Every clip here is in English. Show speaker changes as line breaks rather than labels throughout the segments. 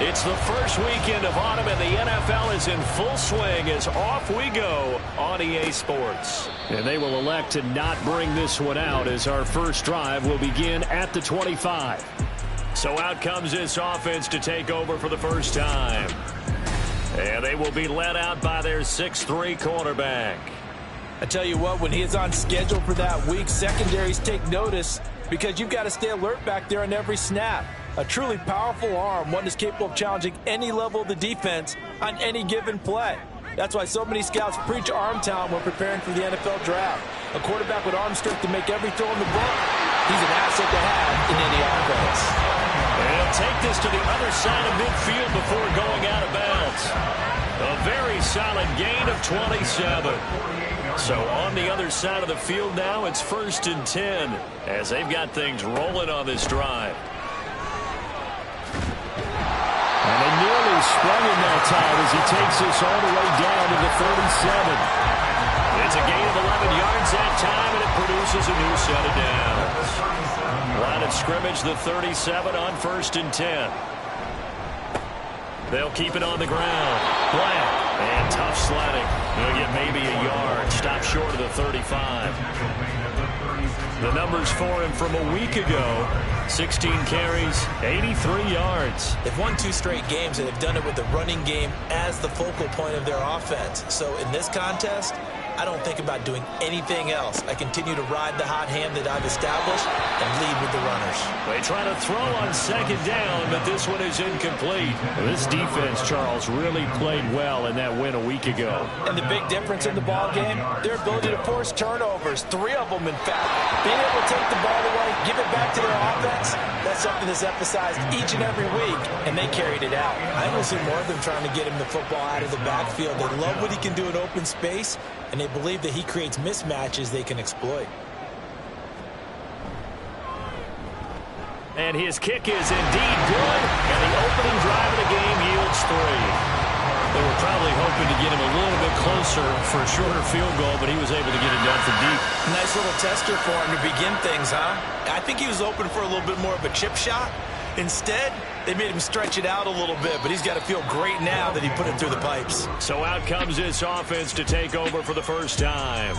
It's the first weekend of autumn, and the NFL is in full swing as off we go on EA Sports.
And they will elect to not bring this one out as our first drive will begin at the 25.
So out comes this offense to take over for the first time. And they will be led out by their 6'3" quarterback.
I tell you what, when he is on schedule for that week, secondaries take notice because you've got to stay alert back there on every snap. A truly powerful arm, one that's capable of challenging any level of the defense on any given play. That's why so many scouts preach arm talent when preparing for the NFL draft. A quarterback with arm strength to make every throw in the book, he's an asset to have in any offense.
And he'll take this to the other side of midfield before going out of bounds. A very solid gain of 27. So on the other side of the field now, it's 1st and 10 as they've got things rolling on this drive.
And they nearly sprung him that time as he takes this all the way down to the 37.
It's a gain of 11 yards that time, and it produces a new set of downs. Line of scrimmage, the 37 on 1st and 10. They'll keep it on the ground. Black. And tough sledding. They'll get maybe a yard. Stop short of the 35. The numbers for him from a week ago. 16 carries, 83 yards.
They've won 2 straight games, and they've done it with the running game as the focal point of their offense. So in this contest, I don't think about doing anything else. I continue to ride the hot hand that I've established and lead with the runners.
They try to throw on 2nd down, but this one is incomplete.
This defense, Charles, really played well in that win a week ago.
And the big difference in the ball game, their ability to force turnovers, 3 of them, in fact. Being able to take the ball away, give it back to their offense, that's something that's emphasized each and every week, and they carried it out. I don't see more of them trying to get him the football out of the backfield. They love what he can do in open space, and they believe that he creates mismatches they can exploit.
And his kick is indeed good, and the opening drive of the game yields 3. They were probably hoping to get him a little bit closer for a shorter field goal, but he was able to get it done from deep.
Nice little tester for him to begin things, huh? I think he was open for a little bit more of a chip shot. Instead, they made him stretch it out a little bit, but he's got to feel great now that he put it through the pipes.
So out comes this offense to take over for the first time.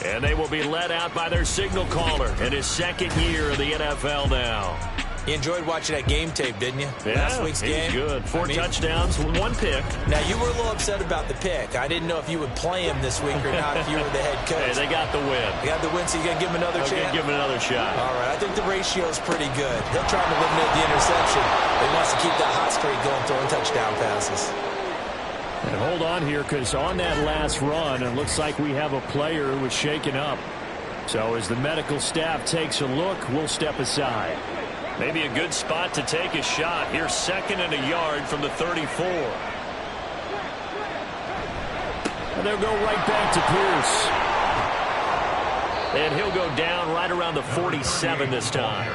And they will be led out by their signal caller in his 2nd year of the NFL now.
You enjoyed watching that game tape, didn't you?
Yeah,
Last week's game.
Good. 4 touchdowns, 1 pick.
Now, you were a little upset about the pick. I didn't know if you would play him this week or not if you were the head coach.
Hey, they got the win.
They got the win, so you got to give him another chance?
Give him another shot.
All right, I think the ratio is pretty good. He'll try to eliminate the interception, but he wants to keep that hot streak going, throwing touchdown passes.
And hold on here, because on that last run, it looks like we have a player who was shaken up. So as the medical staff takes a look, we'll step aside.
Maybe a good spot to take a shot. Here's 2nd and a yard from the 34.
And they'll go right back to Pierce.
And he'll go down right around the 47 this time.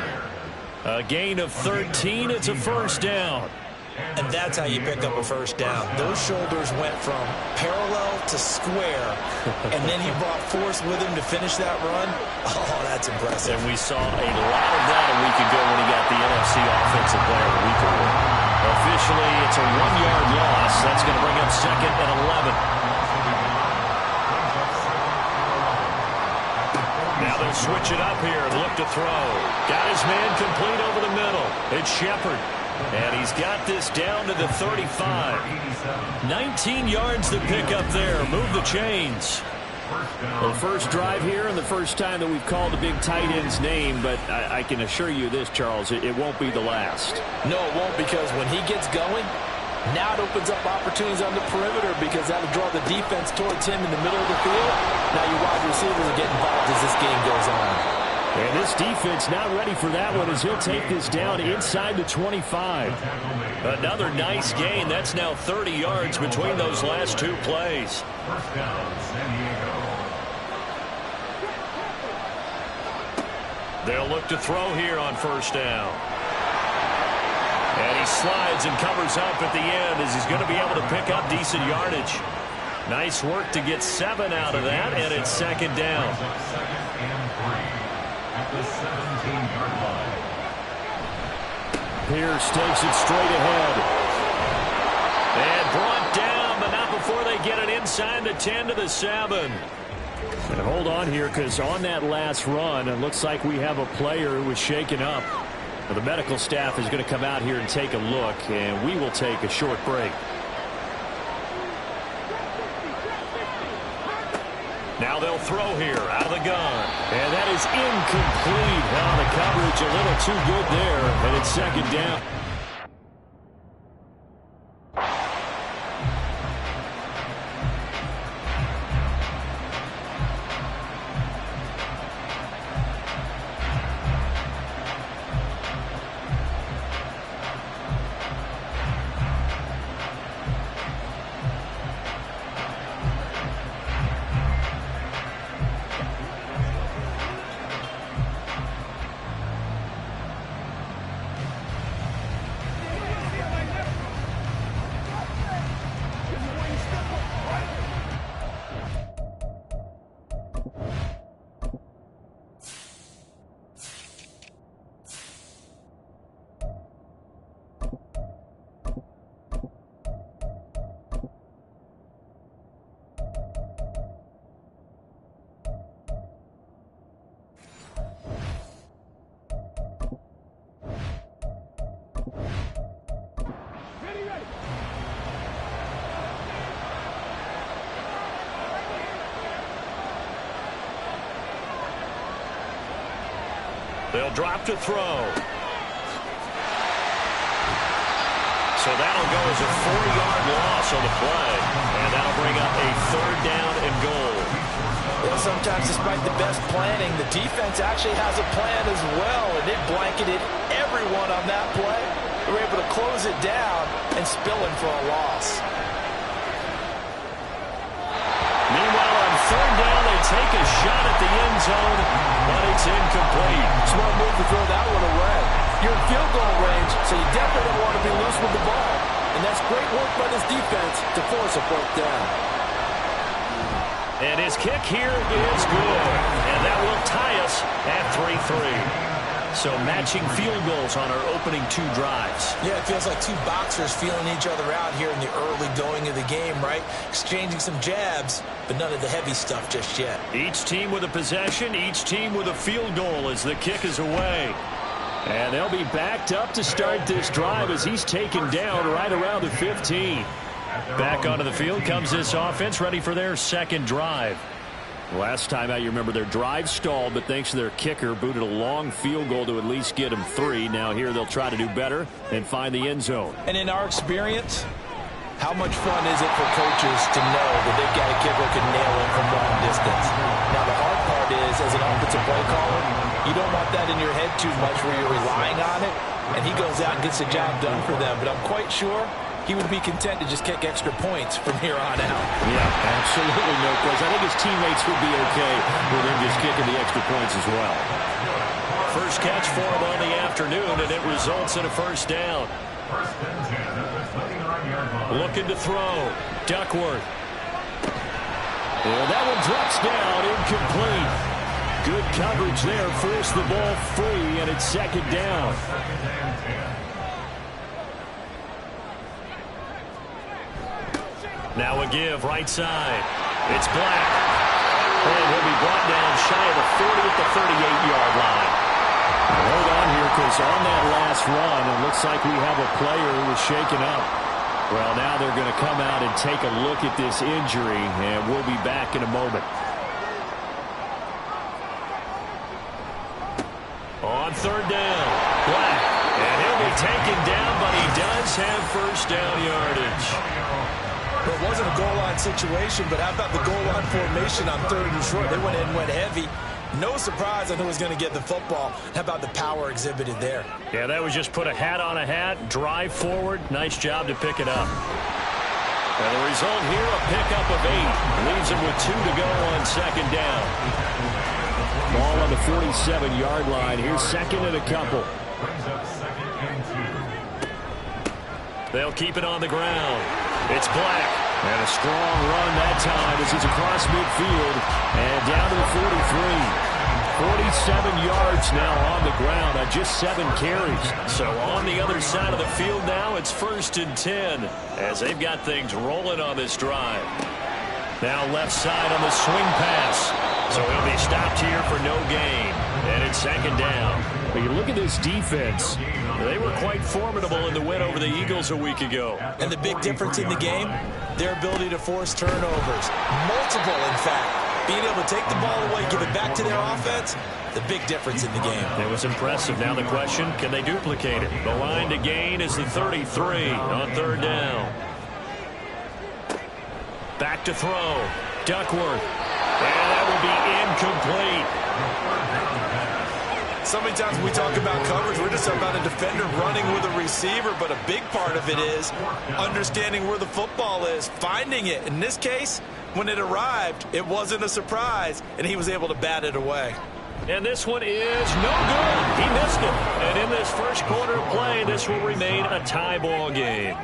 A gain of 13. It's a 1st down.
And that's how you pick up a 1st down. Those shoulders went from parallel to square, and then he brought force with him to finish that run. Oh, that's impressive.
And we saw a lot of that a week ago when he got the NFC Offensive Player of the Week award. Officially, it's a 1-yard loss. That's going to bring up 2nd and 11. Now they'll switch it up here and look to throw. Got his man complete over the middle. It's Shepard. And he's got this down to the 35. 19 yards to pick up there. Move the chains.
Well, first drive here and the first time that we've called a big tight end's name, but I can assure you this, Charles, it won't be the last.
No, it won't, because when he gets going, now it opens up opportunities on the perimeter because that'll draw the defense towards him in the middle of the field. Now your wide receivers will get involved as this game goes on.
And this defense not ready for that one as he'll take this down inside the 25.
Another nice gain. That's now 30 yards between those last 2 plays. They'll look to throw here on 1st down. And he slides and covers up at the end as he's going to be able to pick up decent yardage. Nice work to get 7 out of that, and it's 2nd down.
Pierce takes it straight ahead.
And brought down, but not before they get it inside the 10 to the 7.
And hold on here, because on that last run, it looks like we have a player who was shaken up. Well, the medical staff is going to come out here and take a look, and we will take a short break.
Now they'll throw here out of the gun.
And that is incomplete. Now the coverage a little too good there, and it's second down.
They'll drop to throw. So that'll go as a 40-yard loss on the play. And that'll bring up a 3rd down and goal.
Well, sometimes despite the best planning, the defense actually has a plan as well, and it blanketed everyone on that play. They were able to close it down and spill in for a loss.
Meanwhile, on 3rd down, they take a shot at the end zone, but it's incomplete.
Smart move to throw that one away. You're in field goal range, so you definitely don't want to be loose with the ball. And that's great work by this defense to force a 4th down.
And his kick here is good. And that will tie us at 3-3. So matching field goals on our opening 2 drives.
Yeah, it feels like 2 boxers feeling each other out here in the early going of the game, right? Exchanging some jabs, but none of the heavy stuff just yet.
Each team with a possession, each team with a field goal as the kick is away.
And they'll be backed up to start this drive as he's taken down right around the 15.
Back onto the field comes this offense, ready for their 2nd drive.
Last time out, you remember their drive stalled, but thanks to their kicker, booted a long field goal to at least get them 3. Now here they'll try to do better and find the end zone.
And in our experience, how much fun is it for coaches to know that they've got a kicker who can nail it from long distance? Now the hard part is, as an offensive play caller, you don't want that in your head too much where you're relying on it, and he goes out and gets the job done for them. But I'm quite sure he would be content to just kick extra points from here on out.
Yeah, absolutely no question. I think his teammates would be okay with him just kicking the extra points as well.
First catch for him on the afternoon, and it results in a 1st down. Looking to throw. Duckworth.
And that one drops down, incomplete. Good coverage there, forced the ball free, and it's 2nd down.
Now a give, right side. It's Black. And he'll be brought down shy of the 40 at the 38-yard line.
Hold on here, because on that last run, it looks like we have a player who was shaken up. Well, now they're going to come out and take a look at this injury, and we'll be back in a moment.
On 3rd down, Black. And he'll be taken down, but he does have 1st down yardage.
Well, it wasn't a goal line situation, but how about the goal line formation on 3rd and short? They went in, went heavy. No surprise on who was going to get the football. How about the power exhibited there?
Yeah, that was just put a hat on a hat, drive forward. Nice job to pick it up. And the result here, a pickup of 8. Leaves him with 2 to go on 2nd down.
Ball on the 47-yard line. Here's 2nd and a couple.
They'll keep it on the ground. It's Black.
And a strong run that time as he's across midfield and down to the 43. 47 yards now on the ground on just 7 carries.
So on the other side of the field now, it's 1st and 10 as they've got things rolling on this drive. Now left side on the swing pass. So he'll be stopped here for no gain. And it's 2nd down.
But you look at this defense.
They were quite formidable in the win over the Eagles a week ago.
And the big difference in the game, their ability to force turnovers. Multiple, in fact. Being able to take the ball away, give it back to their offense, the big difference in the game.
It was impressive. Now the question, can they duplicate it? The line to gain is the 33 on 3rd down. Back to throw. Duckworth. And that will be incomplete.
So many times when we talk about coverage, we're just talking about a defender running with a receiver, but a big part of it is understanding where the football is, finding it. In this case, when it arrived, it wasn't a surprise, and he was able to bat it away.
And this one is no good. He missed it. And in this first quarter of play, this will remain a tie ball game.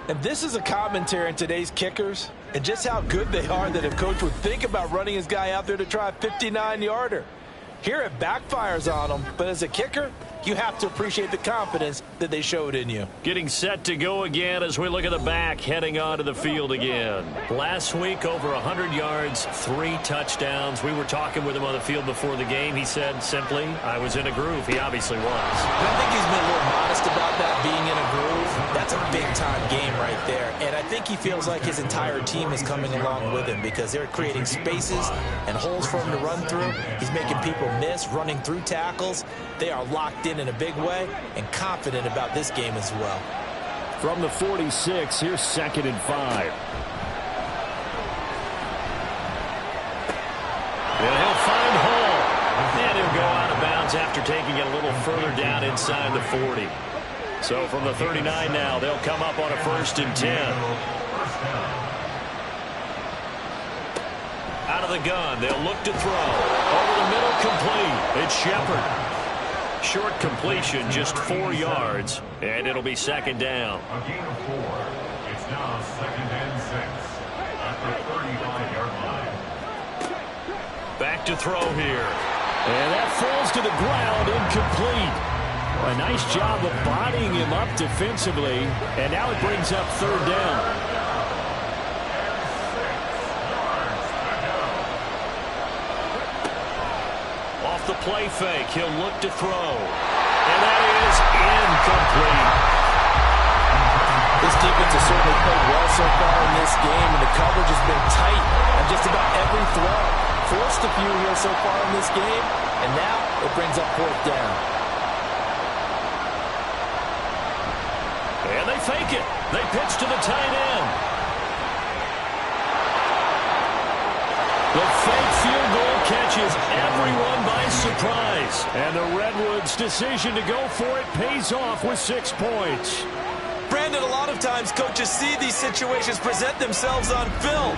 And this is a commentary on today's kickers and just how good they are that a coach would think about running his guy out there to try a 59-yarder. Here it backfires on them, but as a kicker, you have to appreciate the confidence that they showed in you.
Getting set to go again as we look at the back, heading onto the field again. Last week, over 100 yards, 3 touchdowns. We were talking with him on the field before the game. He said simply, I was in a groove. He obviously was.
I think he's been a little modest about that, being in a groove. That's a big-time game right there. And I think he feels like his entire team is coming along with him because they're creating spaces and holes for him to run through. He's making people miss, running through tackles. They are locked in a big way and confident about this game as well.
From the 46, here's 2nd and 5.
And he'll find Hall. And he'll go out of bounds after taking it a little further down inside the 40. So from the 39 now, they'll come up on a 1st and 10. Out of the gun, they'll look to throw. Over the middle, complete. It's Shepard. Short completion, just 4 yards, and it'll be 2nd down.
A gain of 4. It's now 2nd and 6 at the 35-yard line.
Back to throw here.
And that falls to the ground, incomplete. A nice job of bodying him up defensively, and now it brings up 3rd down.
The play fake. He'll look to throw. And that is incomplete.
This defense has certainly played well so far in this game, and the coverage has been tight on just about every throw. Forced a few here so far in this game, and now it brings up 4th down.
And they fake it. They pitch to the tight end. The fake field goal catches everyone by surprise. And the Redwoods' decision to go for it pays off with 6 points.
Brandon, a lot of times coaches see these situations present themselves on film.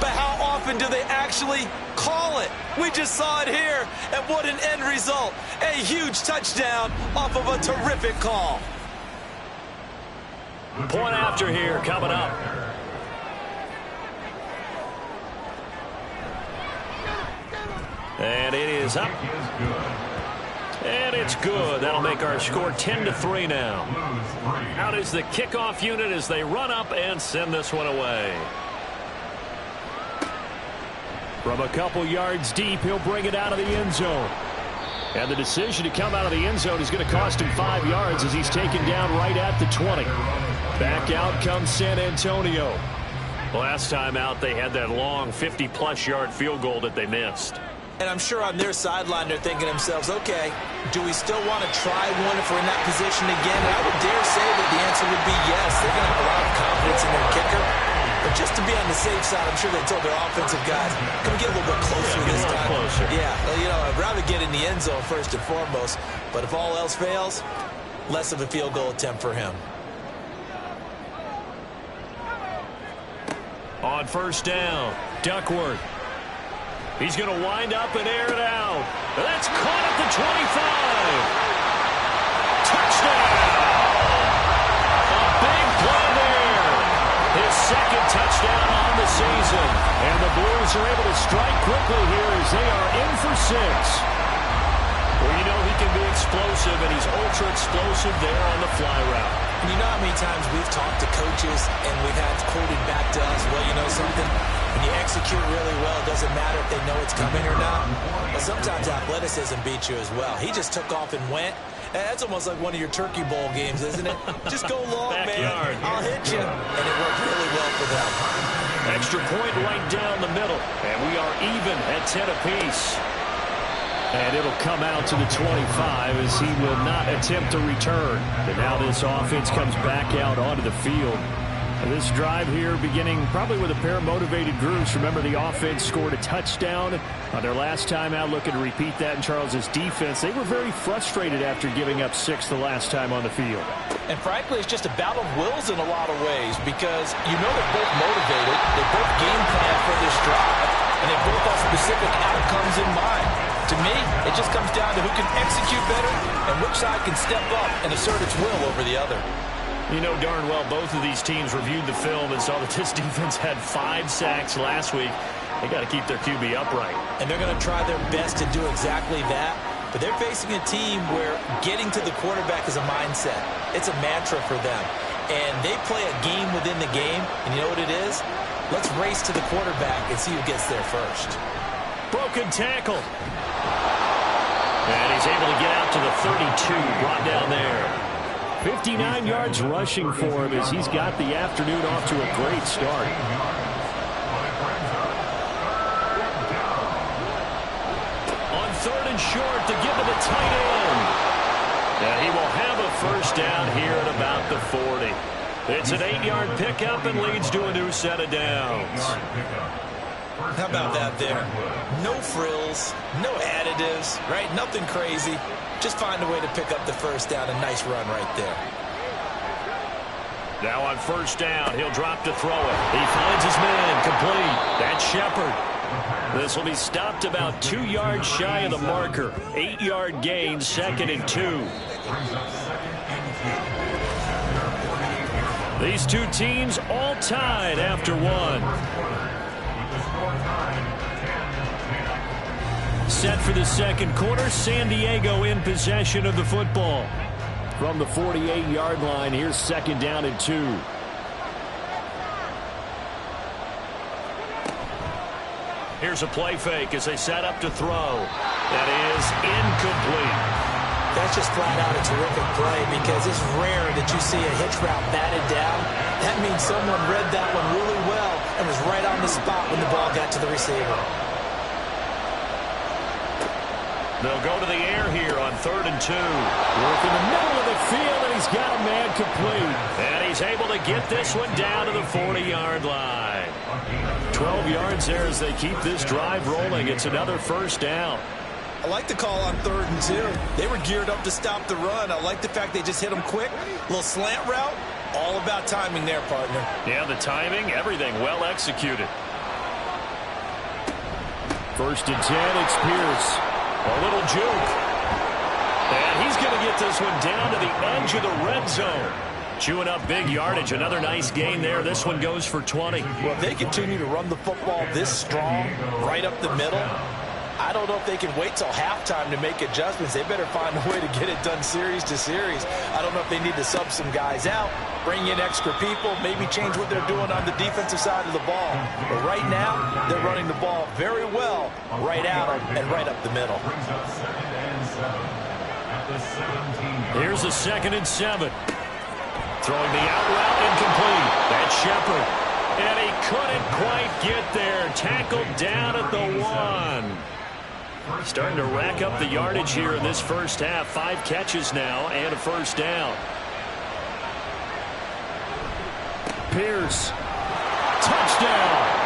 But how often do they actually call it? We just saw it here, and what an end result. A huge touchdown off of a terrific call.
Point after here coming up. And it is up. And it's good. That'll make our score 10-3 now. Out is the kickoff unit as they run up and send this one away.
From a couple yards deep, he'll bring it out of the end zone. And the decision to come out of the end zone is going to cost him 5 yards as he's taken down right at the 20. Back out comes San Antonio.
Last time out, they had that long 50-plus yard field goal that they missed.
And I'm sure on their sideline they're thinking to themselves, okay, do we still want to try one if we're in that position again? And I would dare say that the answer would be yes. They're going to have a lot of confidence in their kicker. But just to be on the safe side, I'm sure they told their offensive guys, come get a little bit closer this time.
Closer.
Yeah, you know, I'd rather get in the end zone first and foremost. But if all else fails, less of a field goal attempt for him.
On 1st down, Duckworth. He's going to wind up and air it out. That's caught at the 25. Touchdown! A big play there. His 2nd touchdown on the season. And the Blues are able to strike quickly here as they are in for 6. Well, you know he can be explosive, and he's ultra explosive there on the fly route.
And you know how many times we've talked to coaches and we've had quoted back to us, well, you know something? When you execute really well, it doesn't matter if they know it's coming or not. But sometimes athleticism beats you as well. He just took off and went. That's almost like one of your Turkey Bowl games, isn't it? Just go long, man. I'll hit you. And it worked really well for them.
Extra point right down the middle. And we are even at 10 apiece.
And it'll come out to the 25 as he will not attempt to return. And now this offense comes back out onto the field. This drive here beginning probably with a pair of motivated groups. Remember, the offense scored a touchdown on their last time out. Looking to repeat that in Charles's defense. They were very frustrated after giving up 6 the last time on the field.
And frankly, it's just a battle of wills in a lot of ways because you know they're both motivated. They both game plan for this drive, and they both have specific outcomes in mind. To me, it just comes down to who can execute better and which side can step up and assert its will over the other.
You know darn well both of these teams reviewed the film and saw that this defense had 5 sacks last week. They got to keep their QB upright.
And they're going to try their best to do exactly that. But they're facing a team where getting to the quarterback is a mindset. It's a mantra for them. And they play a game within the game. And you know what it is? Let's race to the quarterback and see who gets there first.
Broken tackle. And he's able to get out to the 32, brought down there.
59 yards rushing for him as he's got the afternoon off to a great start.
On 3rd and short to give to the tight end. And he will have a first down here at about the 40. It's an 8-yard pickup and leads to a new set of downs.
How about that there? No frills, no additives, right? Nothing crazy. Just find a way to pick up the first down. A nice run right there.
Now on first down, he'll drop to throw it. He finds his man complete. That's Shepard. This will be stopped about 2 yards shy of the marker. 8-yard gain, 2nd and 2. These two teams all tied after one. Set for the second quarter, San Diego in possession of the football.
From the 48-yard line, here's 2nd down and 2.
Here's a play fake as they set up to throw. That is incomplete.
That's just flat out a terrific play because it's rare that you see a hitch route batted down. That means someone read that one really well and was right on the spot when the ball got to the receiver.
They'll go to the air here on 3rd and 2.
Work in the middle of the field, and he's got a man complete.
And he's able to get this one down to the 40-yard line.
12 yards there as they keep this drive rolling. It's another first down.
I like the call on 3rd and 2. They were geared up to stop the run. I like the fact they just hit them quick. A little slant route. All about timing there, partner.
Yeah, the timing, everything well executed.
1st and 10, it's Pierce.
A little juke. And he's going to get this one down to the edge of the red zone. Chewing up big yardage. Another nice gain there. This one goes for 20.
Well, if they continue to run the football this strong, right up the middle, I don't know if they can wait till halftime to make adjustments. They better find a way to get it done series to series. I don't know if they need to sub some guys out, bring in extra people, maybe change what they're doing on the defensive side of the ball. But right now, they're running the ball very well right out and right up the middle.
Here's a 2nd and 7. Throwing the out route incomplete. That's Shepard. And he couldn't quite get there. Tackled down at the 1. Starting to rack up the yardage here in this first half. 5 catches now and a first down.
Pierce. Touchdown.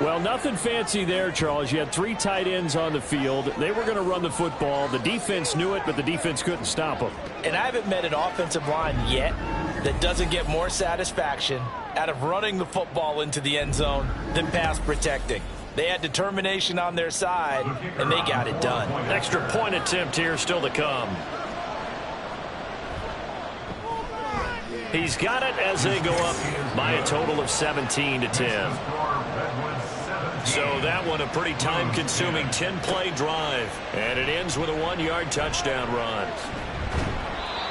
Well, nothing fancy there, Charles. You had 3 tight ends on the field. They were going to run the football. The defense knew it, but the defense couldn't stop them.
And I haven't met an offensive line yet that doesn't get more satisfaction out of running the football into the end zone than pass protecting. They had determination on their side, and they got it done.
Extra point attempt here still to come. He's got it as they go up by a total of 17-10. So that one a pretty time-consuming 10-play drive. And it ends with a 1-yard touchdown run.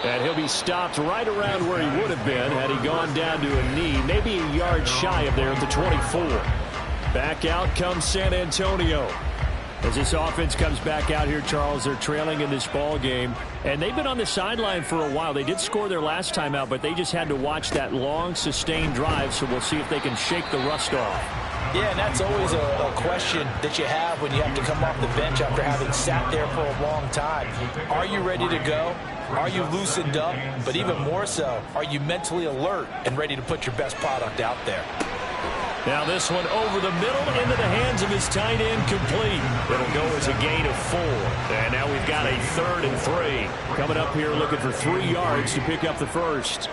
And he'll be stopped right around where he would have been had he gone down to a knee, maybe a yard shy of there at the 24. Back out comes San Antonio. As this offense comes back out here, Charles, they're trailing in this ball game. And they've been on the sideline for a while. They did score their last time out, but they just had to watch that long, sustained drive. So we'll see if they can shake the rust off.
Yeah, and that's always a question that you have when you have to come off the bench after having sat there for a long time. Are you ready to go? Are you loosened up? But even more so, are you mentally alert and ready to put your best product out there?
Now this one over the middle into the hands of his tight end, complete. It'll go as a gain of 4. And now we've got a 3rd and 3.
Coming up here looking for 3 yards to pick up the first.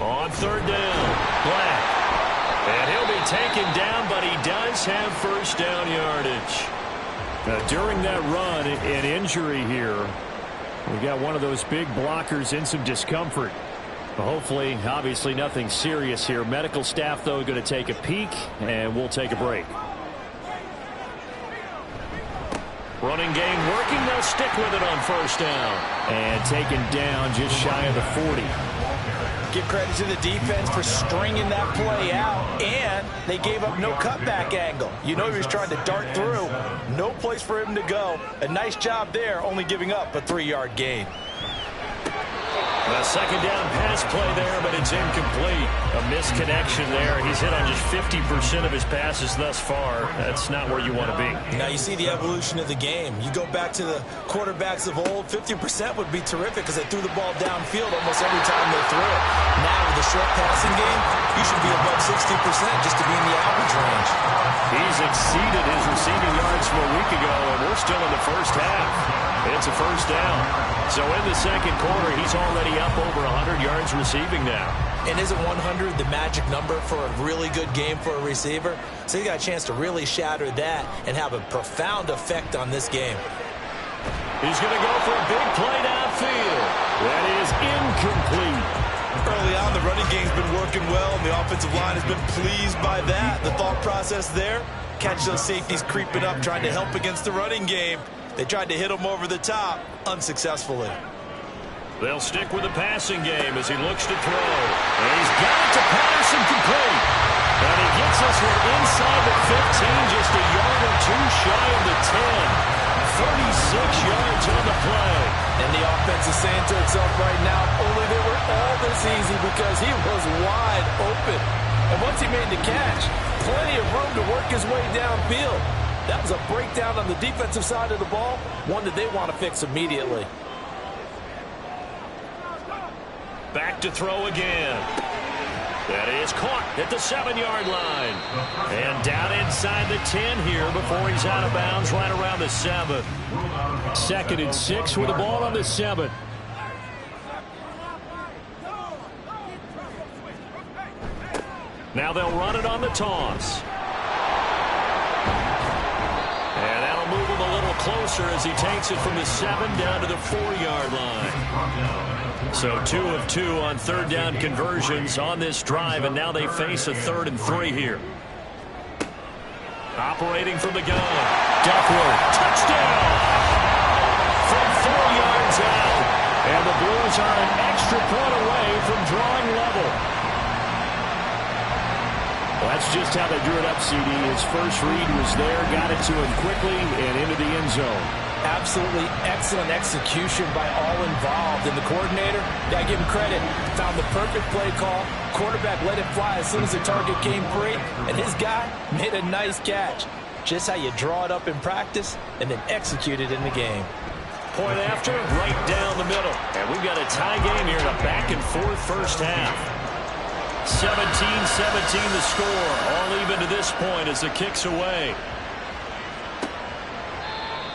On 3rd down, Black. And he'll be taken down, but he does have first down yardage.
Now, during that run, an injury here. We got one of those big blockers in some discomfort. Hopefully, obviously nothing serious here. Medical staff, though, going to take a peek, and we'll take a break.
Running game working. They'll stick with it on first down.
And taken down just shy of the 40.
Give credit to the defense for stringing that play out, and they gave up no cutback angle. You know he was trying to dart through. No place for him to go. A nice job there, only giving up a 3-yard gain.
A second down pass play there, but it's incomplete. A misconnection there. He's hit on just 50% of his passes thus far. That's not where you want to be.
Now you see the evolution of the game. You go back to the quarterbacks of old, 50% would be terrific because they threw the ball downfield almost every time they threw it. Now with the short passing game, you should be above 60% just to be in the average range.
He's exceeded his receiving yards from a week ago, and we're still in the first half. It's a first down. So in the second quarter, he's already up over 100 yards receiving now.
And isn't 100 the magic number for a really good game for a receiver? So he got a chance to really shatter that and have a profound effect on this game.
He's going to go for a big play downfield. That is incomplete.
Early on, the running game's been working well, and the offensive line has been pleased by that. The thought process there, catch those safeties creeping up, trying to help against the running game. They tried to hit him over the top, unsuccessfully.
They'll stick with the passing game as he looks to throw. And he's got it to pass and complete. And he gets us one inside the 15, just a yard or two shy of the 10. 36 yards on the play.
And the offense is saying to itself right now, only they were all this easy because he was wide open. And once he made the catch, plenty of room to work his way downfield. That was a breakdown on the defensive side of the ball, one that they want to fix immediately.
Back to throw again. That is caught at the 7-yard line. And down inside the 10 here before he's out of bounds right around the 7.
2nd and 6 with the ball on the 7.
Now they'll run it on the toss. And that'll move him a little closer as he takes it from the 7 down to the 4-yard line. So 2 of 2 on 3rd down conversions on this drive, and now they face a 3rd and 3 here. Operating from the gun. Duckworth, touchdown! From 4 yards out. And the Blues are an extra point away from drawing level.
Well, that's just how they drew it up, CD. His first read was there, got it to him quickly, and into the end zone.
Absolutely excellent execution by all involved. And the coordinator, gotta give him credit, found the perfect play call. Quarterback let it fly as soon as the target came free, and his guy made a nice catch. Just how you draw it up in practice and then execute it in the game.
Point after, right down the middle. And we've got a tie game here in a back-and-forth first half. 17-17 the score. All even to this point as the kick's away.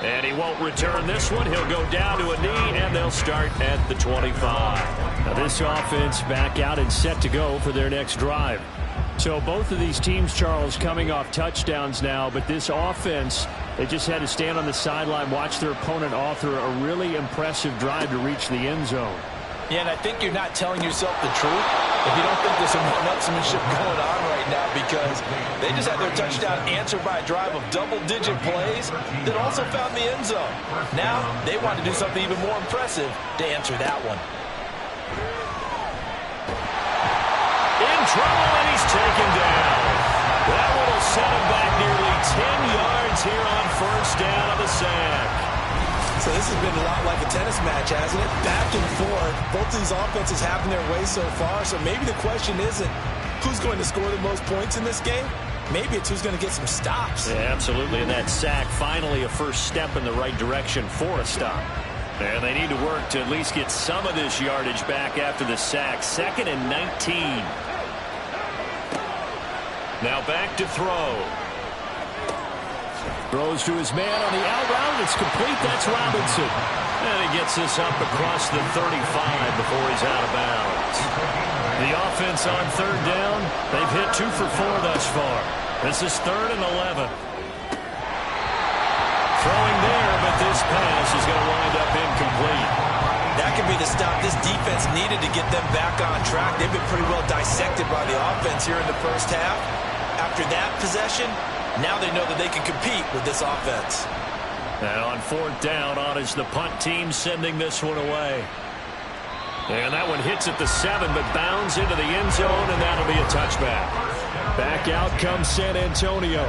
And he won't return this one. He'll go down to a knee, and they'll start at the 25.
Now this offense back out and set to go for their next drive. So both of these teams, Charles, coming off touchdowns now, but this offense, they just had to stand on the sideline, watch their opponent author a really impressive drive to reach the end zone.
Yeah, and I think you're not telling yourself the truth if you don't think there's some one-upsmanship going on right now, because they just had their touchdown answered by a drive of double-digit plays that also found the end zone. Now they want to do something even more impressive to answer that one.
In trouble, and he's taken down. That one will set him back nearly 10 yards here on first down of the sack.
So this has been a lot like a tennis match, hasn't it? Back and forth. Both of these offenses having their way so far. So maybe the question isn't who's going to score the most points in this game. Maybe it's who's going to get some stops.
Yeah, absolutely. And that sack, finally a first step in the right direction for a stop. And they need to work to at least get some of this yardage back after the sack. 2nd and 19. Now back to throw. Throws to his man on the out route. It's complete. That's Robinson. And he gets this up across the 35 before he's out of bounds. The offense on third down, they've hit 2 for 4 thus far. This is 3rd and 11. Throwing there, but this pass is going to wind up incomplete.
That could be the stop this defense needed to get them back on track. They've been pretty well dissected by the offense here in the first half. After that possession, now they know that they can compete with this offense.
And on 4th down, on is the punt team sending this one away. And that one hits at the 7, but bounds into the end zone, and that'll be a touchback. Back out comes San Antonio.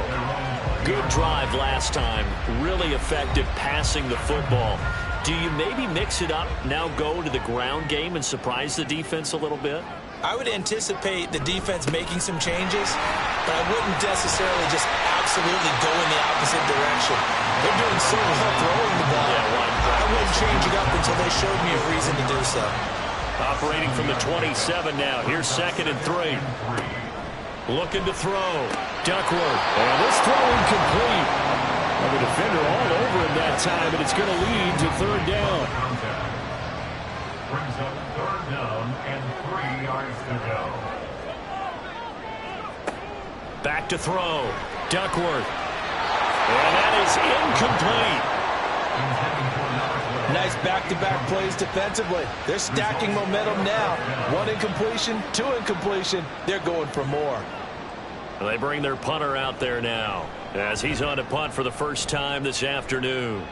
Good drive last time. Really effective passing the football. Do you maybe mix it up, now go to the ground game and surprise the defense a little bit?
I would anticipate the defense making some changes, but I wouldn't necessarily just absolutely go in the opposite direction. They're doing so well throwing the ball. I wouldn't change it up until they showed me a reason to do so.
Operating from the 27 now. Here's 2nd and 3. Looking to throw. Duckworth. And this throw incomplete. Well, the defender all over him that time, and it's going to lead to 3rd down.
Brings up 3rd down and 3 yards to go.
Back to throw. Duckworth. And that is incomplete.
Nice back-to-back plays defensively. They're stacking momentum now. 1 incompletion, 2 incompletion. They're going for more.
They bring their punter out there now as he's on to punt for the first time this afternoon.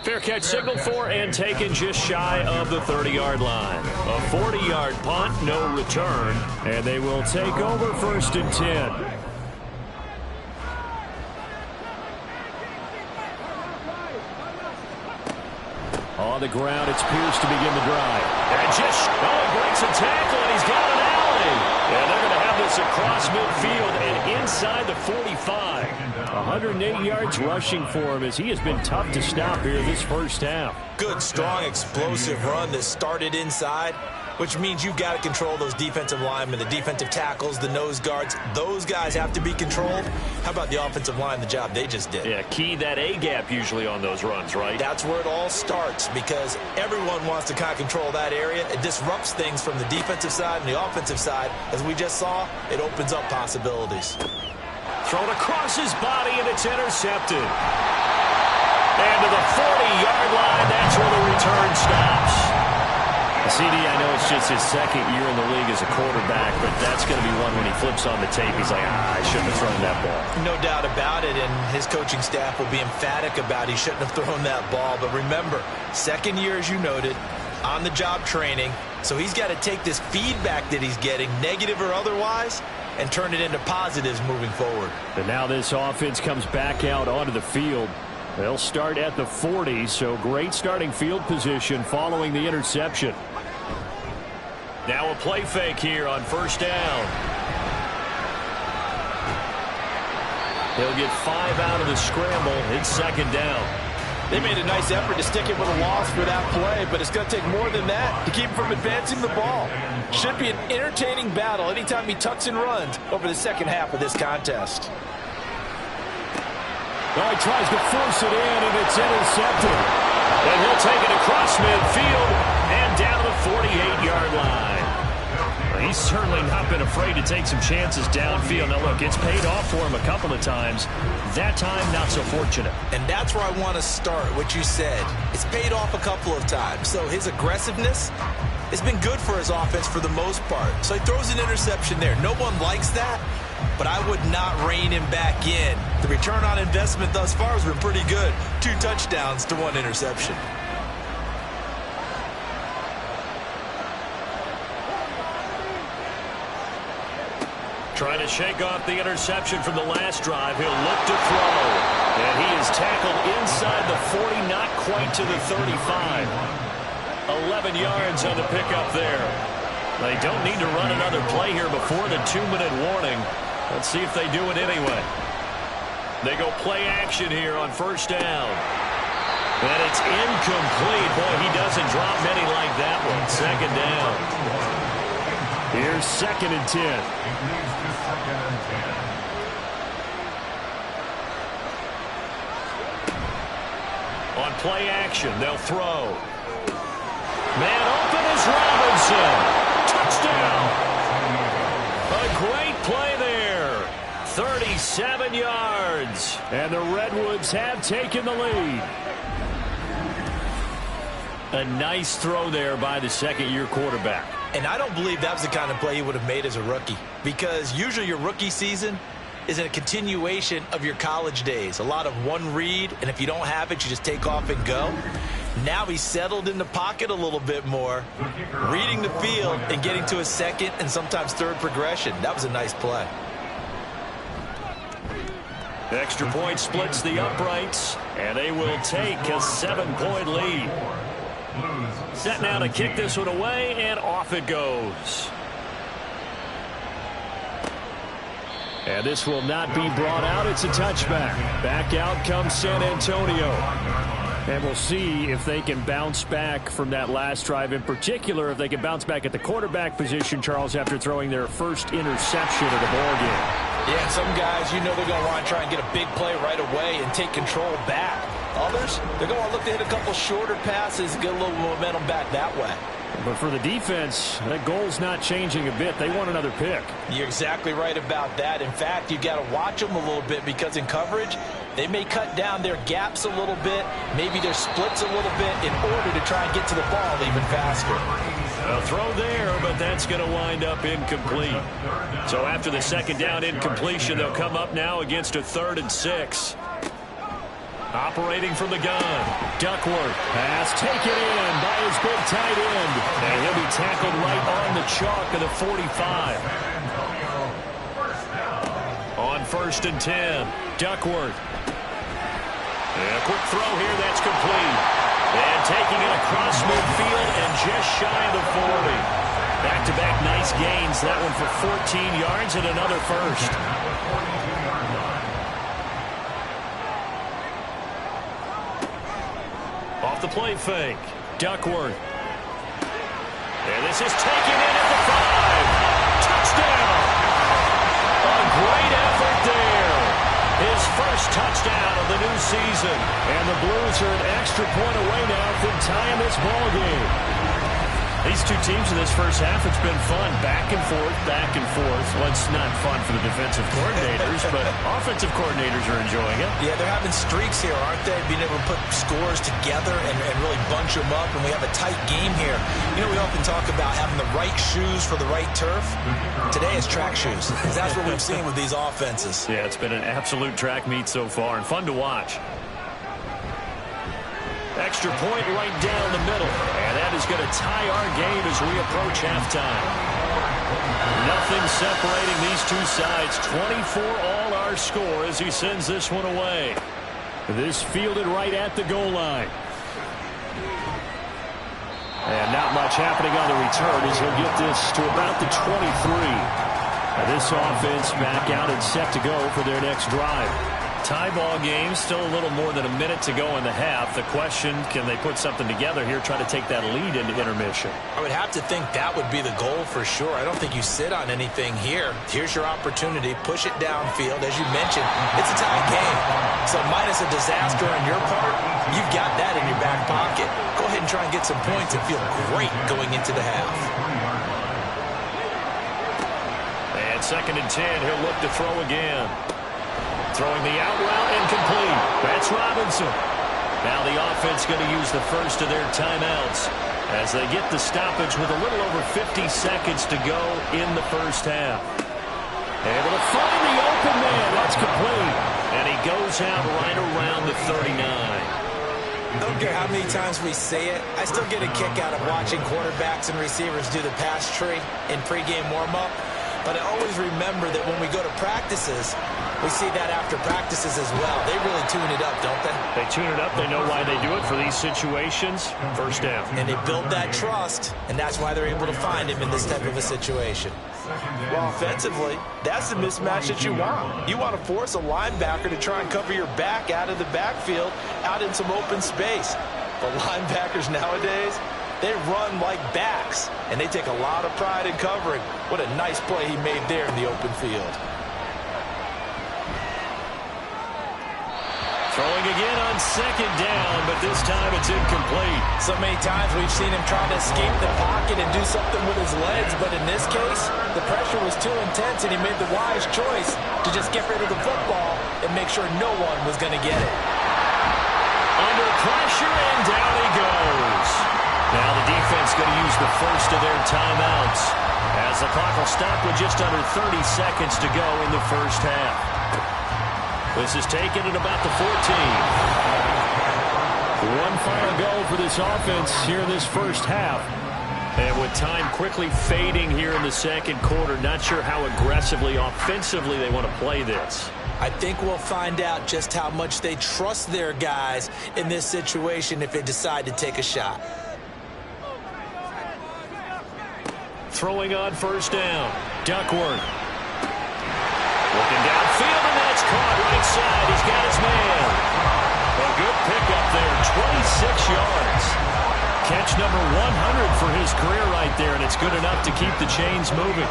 Fair catch signaled for and taken just shy of the 30-yard line. A 40-yard punt, no return, and they will take over 1st and 10. On the ground, it's Pierce to begin the drive. And just breaks a tackle, and he's got an alley. And they're going to have this across midfield and inside the 45. 180 yards rushing for him as he has been tough to stop here this first half.
Good, strong, explosive run that started inside, which means you've got to control those defensive linemen, the defensive tackles, the nose guards. Those guys have to be controlled. How about the offensive line, the job they just did?
Yeah, key that A-gap usually on those runs, right?
That's where it all starts, because everyone wants to kind of control that area. It disrupts things from the defensive side and the offensive side. As we just saw, it opens up possibilities.
Thrown across his body, and it's intercepted. And to the 40-yard line, that's where the return stops. CD, I know it's just his 2nd year in the league as a quarterback, but that's going to be one when he flips on the tape. He's like, I shouldn't have thrown that ball.
No doubt about it, and his coaching staff will be emphatic about he shouldn't have thrown that ball. But remember, 2nd year, as you noted, on-the-job training, so he's got to take this feedback that he's getting, negative or otherwise, and turn it into positives moving forward.
And now this offense comes back out onto the field. They'll start at the 40, so great starting field position following the interception. Now a play fake here on 1st down. He'll get 5 out of the scramble. It's 2nd down.
They made a nice effort to stick it with a loss for that play, but it's going to take more than that to keep him from advancing the ball. Should be an entertaining battle anytime he tucks and runs over the second half of this contest.
Oh, he tries to force it in, and it's intercepted. And he'll take it across midfield and down the 48-yard line. Well, he's certainly not been afraid to take some chances downfield. Now, look, it's paid off for him a couple of times. That time, not so fortunate.
And that's where I want to start, what you said. It's paid off a couple of times. So his aggressiveness has been good for his offense for the most part. So he throws an interception there. No one likes that, but I would not rein him back in. The return on investment thus far has been pretty good. 2 touchdowns to 1 interception.
Trying to shake off the interception from the last drive. He'll look to throw. And he is tackled inside the 40, not quite to the 35. 11 yards on the pickup there. They don't need to run another play here before the 2-minute warning. Let's see if they do it anyway. They go play action here on first down. And it's incomplete. Boy, he doesn't drop many like that one. Second down.
Here's 2nd and 10.
On play action, they'll throw. Man open is Robinson. Touchdown. A great play there. 37 yards.
And the Redwoods have taken the lead.
A nice throw there by the second-year quarterback.
And I don't believe that was the kind of play he would have made as a rookie, because usually your rookie season is a continuation of your college days. A lot of one read, and if you don't have it, you just take off and go. Now he's settled in the pocket a little bit more, reading the field and getting to a second and sometimes third progression. That was a nice play.
Extra point splits the uprights, and they will take a 7-point lead. Set now to kick this one away, and off it goes.
And this will not be brought out. It's a touchback. Back out comes San Antonio. And we'll see if they can bounce back from that last drive. In particular, if they can bounce back at the quarterback position, Charles, after throwing their first interception of the ballgame.
Yeah, some guys, you know they're going to want to try and get a big play right away and take control back. Others, they're going to look to hit a couple shorter passes, get a little momentum back that way.
But for the defense, that goal's not changing a bit. They want another pick.
You're exactly right about that. In fact, you got to watch them a little bit, because in coverage, they may cut down their gaps a little bit, maybe their splits a little bit, in order to try and get to the ball even faster.
A throw there, but that's going to wind up incomplete. So after the second down incompletion, they'll come up now against a 3rd and 6. Operating from the gun, Duckworth. Pass taken in by his big tight end. And he'll be tackled right on the chalk of the 45. On 1st and 10, Duckworth. And a quick throw here, that's complete. And taking it across midfield and just shy of the 40. Back-to-back nice gains. That one for 14 yards and another first. Off the play fake, Duckworth. And this is taken in at the 5. Touchdown! A great effort there. His first touchdown of the new season.
And the Blues are an extra point away now from tying this ball game.
These two teams in this first half, it's been fun. Back and forth, back and forth. Well, it's not fun for the defensive coordinators, but offensive coordinators are enjoying it.
Yeah, they're having streaks here, aren't they? Being able to put scores together and really bunch them up, and we have a tight game here. You know, we often talk about having the right shoes for the right turf. Today it's track shoes. That's what we've seen with these offenses.
Yeah, it's been an absolute track meet so far, and fun to watch. Extra point right down the middle. And that is going to tie our game as we approach halftime. Nothing separating these two sides. 24 all our score as he sends this one away.
This fielded right at the goal line. And not much happening on the return as he'll get this to about the 23. Now this offense back out and set to go for their next drive.
Tie ball game, still a little more than a minute to go in the half. The question, can they put something together here, try to take that lead into intermission?
I would have to think that would be the goal for sure. I don't think you sit on anything here. Here's your opportunity. Push it downfield. As you mentioned, it's a tie game. So minus a disaster on your part, you've got that in your back pocket. Go ahead and try and get some points and feel great going into the half.
2nd and 10. He'll look to throw again. Throwing the out route incomplete. That's Robinson. Now the offense going to use the first of their timeouts as they get the stoppage with a little over 50 seconds to go in the first half. Able to find the open man. That's complete. And he goes out right around the 39.
Don't care how many times we say it, I still get a kick out of watching quarterbacks and receivers do the pass tree in pregame warm-up. But I always remember that when we go to practices, we see that after practices as well. They really tune it up, don't they?
They tune it up. They know why they do it for these situations. First down.
And they build that trust, and that's why they're able to find him in this type of a situation. Well, offensively, that's the mismatch that you want. You want to force a linebacker to try and cover your back out of the backfield, out in some open space. But linebackers nowadays, they run like backs, and they take a lot of pride in covering. What a nice play he made there in the open field.
Throwing again on 2nd down, but this time it's incomplete.
So many times we've seen him trying to escape the pocket and do something with his legs, but in this case, the pressure was too intense, and he made the wise choice to just get rid of the football and make sure no one was going to get it.
Under pressure, and down he goes. Now the defense going to use the first of their timeouts as the clock will stop with just under 30 seconds to go in the first half. This is taken at about the 14.
One final go for this offense here in this first half.
And with time quickly fading here in the second quarter, not sure how aggressively, offensively they want to play this.
I think we'll find out just how much they trust their guys in this situation if they decide to take a shot.
Throwing on first down, Duckworth. Looking downfield, and that's caught right side. He's got his man. A good pickup there, 26 yards. Catch number 100 for his career right there, and it's good enough to keep the chains moving.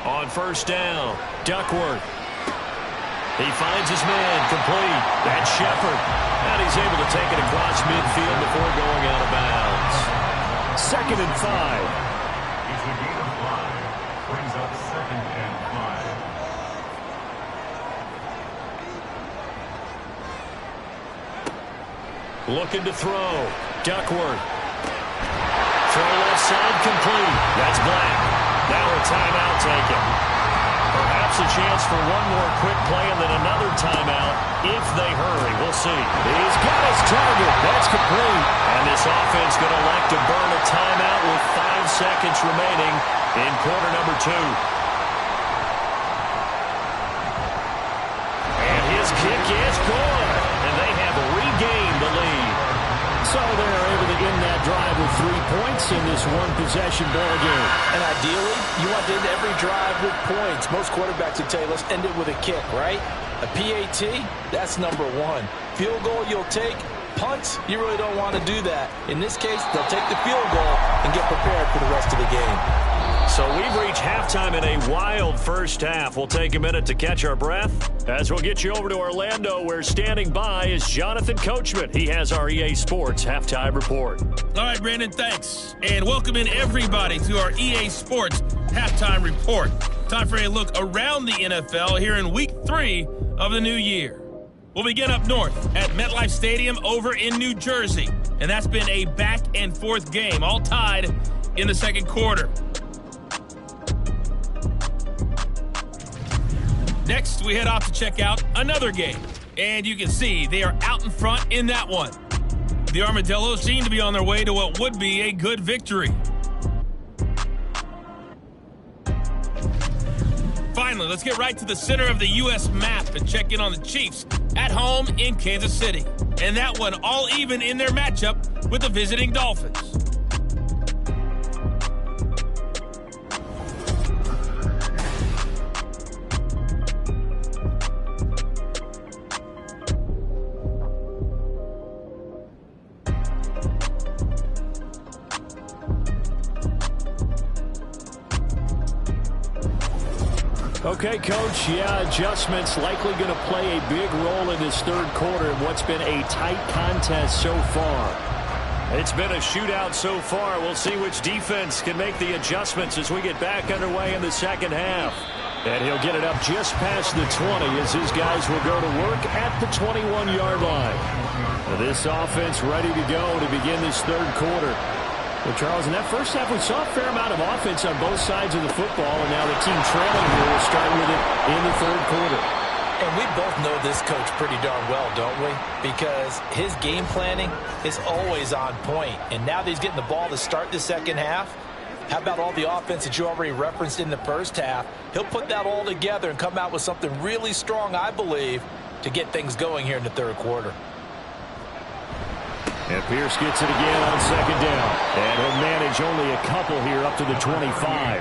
On first down, Duckworth. He finds his man, complete. That's Shepard. And he's able to take it across midfield before going out of bounds.
2nd and 5.
It's a gain of 5. Brings up 2nd and 5.
Looking to throw. Duckworth. Throw left side, complete. That's Black. Now a timeout taken. Perhaps a chance for one more quick play and then another timeout if they hurry. We'll see. He's got his target. That's complete. And this offense going to elect to burn a timeout with 5 seconds remaining in quarter number 2. And his kick is good. And they have regained the lead.
So they're able to end that drive with 3 points in this one-possession ball game.
And ideally, you want to end every drive with points. Most quarterbacks would tell you, let's end it with a kick, right? A PAT, that's number 1. Field goal you'll take. Punts, you really don't want to do that. In this case, they'll take the field goal and get prepared for the rest of the game.
So we've reached halftime in a wild first half. We'll take a minute to catch our breath as we'll get you over to Orlando, where standing by is Jonathan Coachman. He has our EA Sports Halftime Report.
All right, Brandon, thanks. And welcome in everybody to our EA Sports Halftime Report. Time for a look around the NFL here in Week 3 of the new year. We'll begin up north at MetLife Stadium over in New Jersey. And that's been a back-and-forth game, all tied in the second quarter. Next, we head off to check out another game. And you can see they are out in front in that one. The Armadillos seem to be on their way to what would be a good victory. Finally, let's get right to the center of the U.S. map and check in on the Chiefs at home in Kansas City. And that one all even in their matchup with the visiting Dolphins.
Okay, Coach, adjustments likely going to play a big role in this third quarter in what's been a tight contest so far.
It's been a shootout so far. We'll see which defense can make the adjustments as we get back underway in the second half. And he'll get it up just past the 20 as his guys will go to work at the 21-yard line. This offense ready to go to begin this third quarter. Well, Charles, in that first half, we saw a fair amount of offense on both sides of the football, and now the team trailing here will start with it in the third quarter.
And we both know this coach pretty darn well, don't we? Because his game planning is always on point. And now that he's getting the ball to start the second half, how about all the offense that you already referenced in the first half? He'll put that all together and come out with something really strong, I believe, to get things going here in the third quarter.
And Pierce gets it again on second down. And he'll manage only a couple here up to the 25.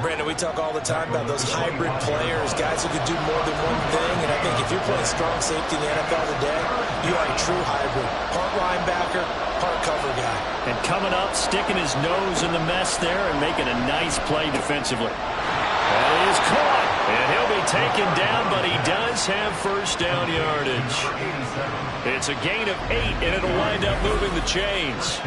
Brandon, we talk all the time about those hybrid players, guys who can do more than one thing. And I think if you're playing strong safety in the NFL today, you are a true hybrid. Part linebacker, part cover guy.
And coming up, sticking his nose in the mess there and making a nice play defensively. That is caught. And he'll be taken down, but he does have first down yardage. It's a gain of 8, and it'll wind up moving the chains.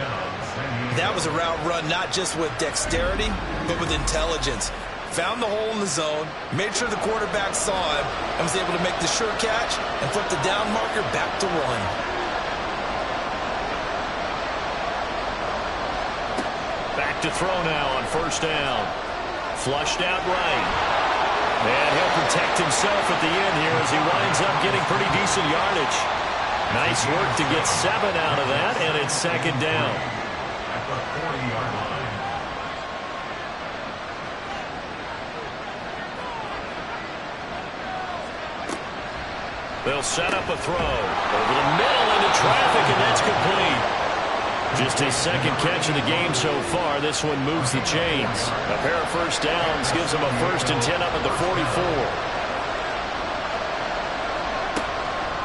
That was a route run not just with dexterity, but with intelligence. Found the hole in the zone, made sure the quarterback saw him, and was able to make the sure catch and flip the down marker back to 1.
Back to throw now on first down. Flushed out right. And he'll protect himself at the end here as he winds up getting pretty decent yardage. Nice work to get 7 out of that, and it's second down.
At the 40-yard line.
They'll set up a throw over the middle into traffic, and that's complete. Just his second catch of the game so far. This one moves the chains. A pair of first downs gives him a 1st and 10 up at the 44.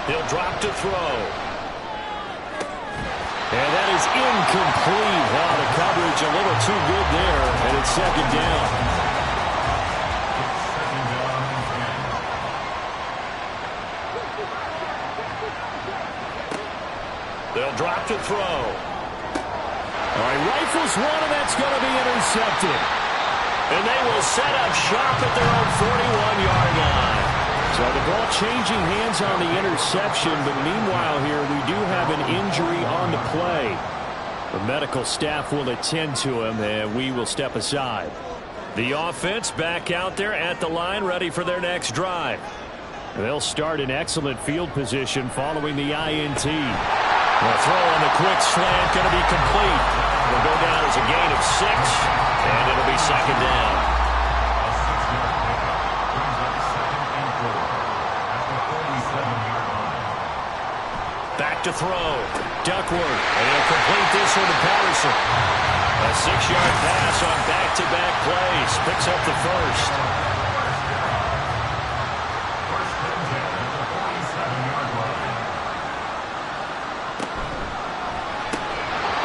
He'll drop to throw. And that is incomplete. Wow, the coverage a little too good there, and it's second down. They'll drop to throw.
All right, rifles one, and that's going to be intercepted.
And they will set up shop at their own 41-yard line.
So the ball changing hands on the interception, but meanwhile here we do have an injury on the play. The medical staff will attend to him, and we will step aside.
The offense back out there at the line, ready for their next drive.
They'll start in excellent field position following the INT.
The throw on the quick slant going to be complete. Will go down as a gain of 6, and it'll be second down. Back to throw. Duckworth, and he'll complete this one to Patterson. A 6-yard pass on back-to-back plays. Picks up the first.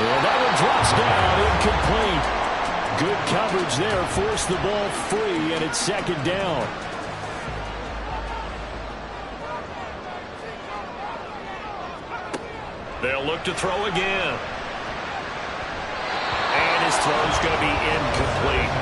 And that one drops down, incomplete. Good coverage there, forced the ball free, and it's second down.
They'll look to throw again. And his throw's going to be incomplete.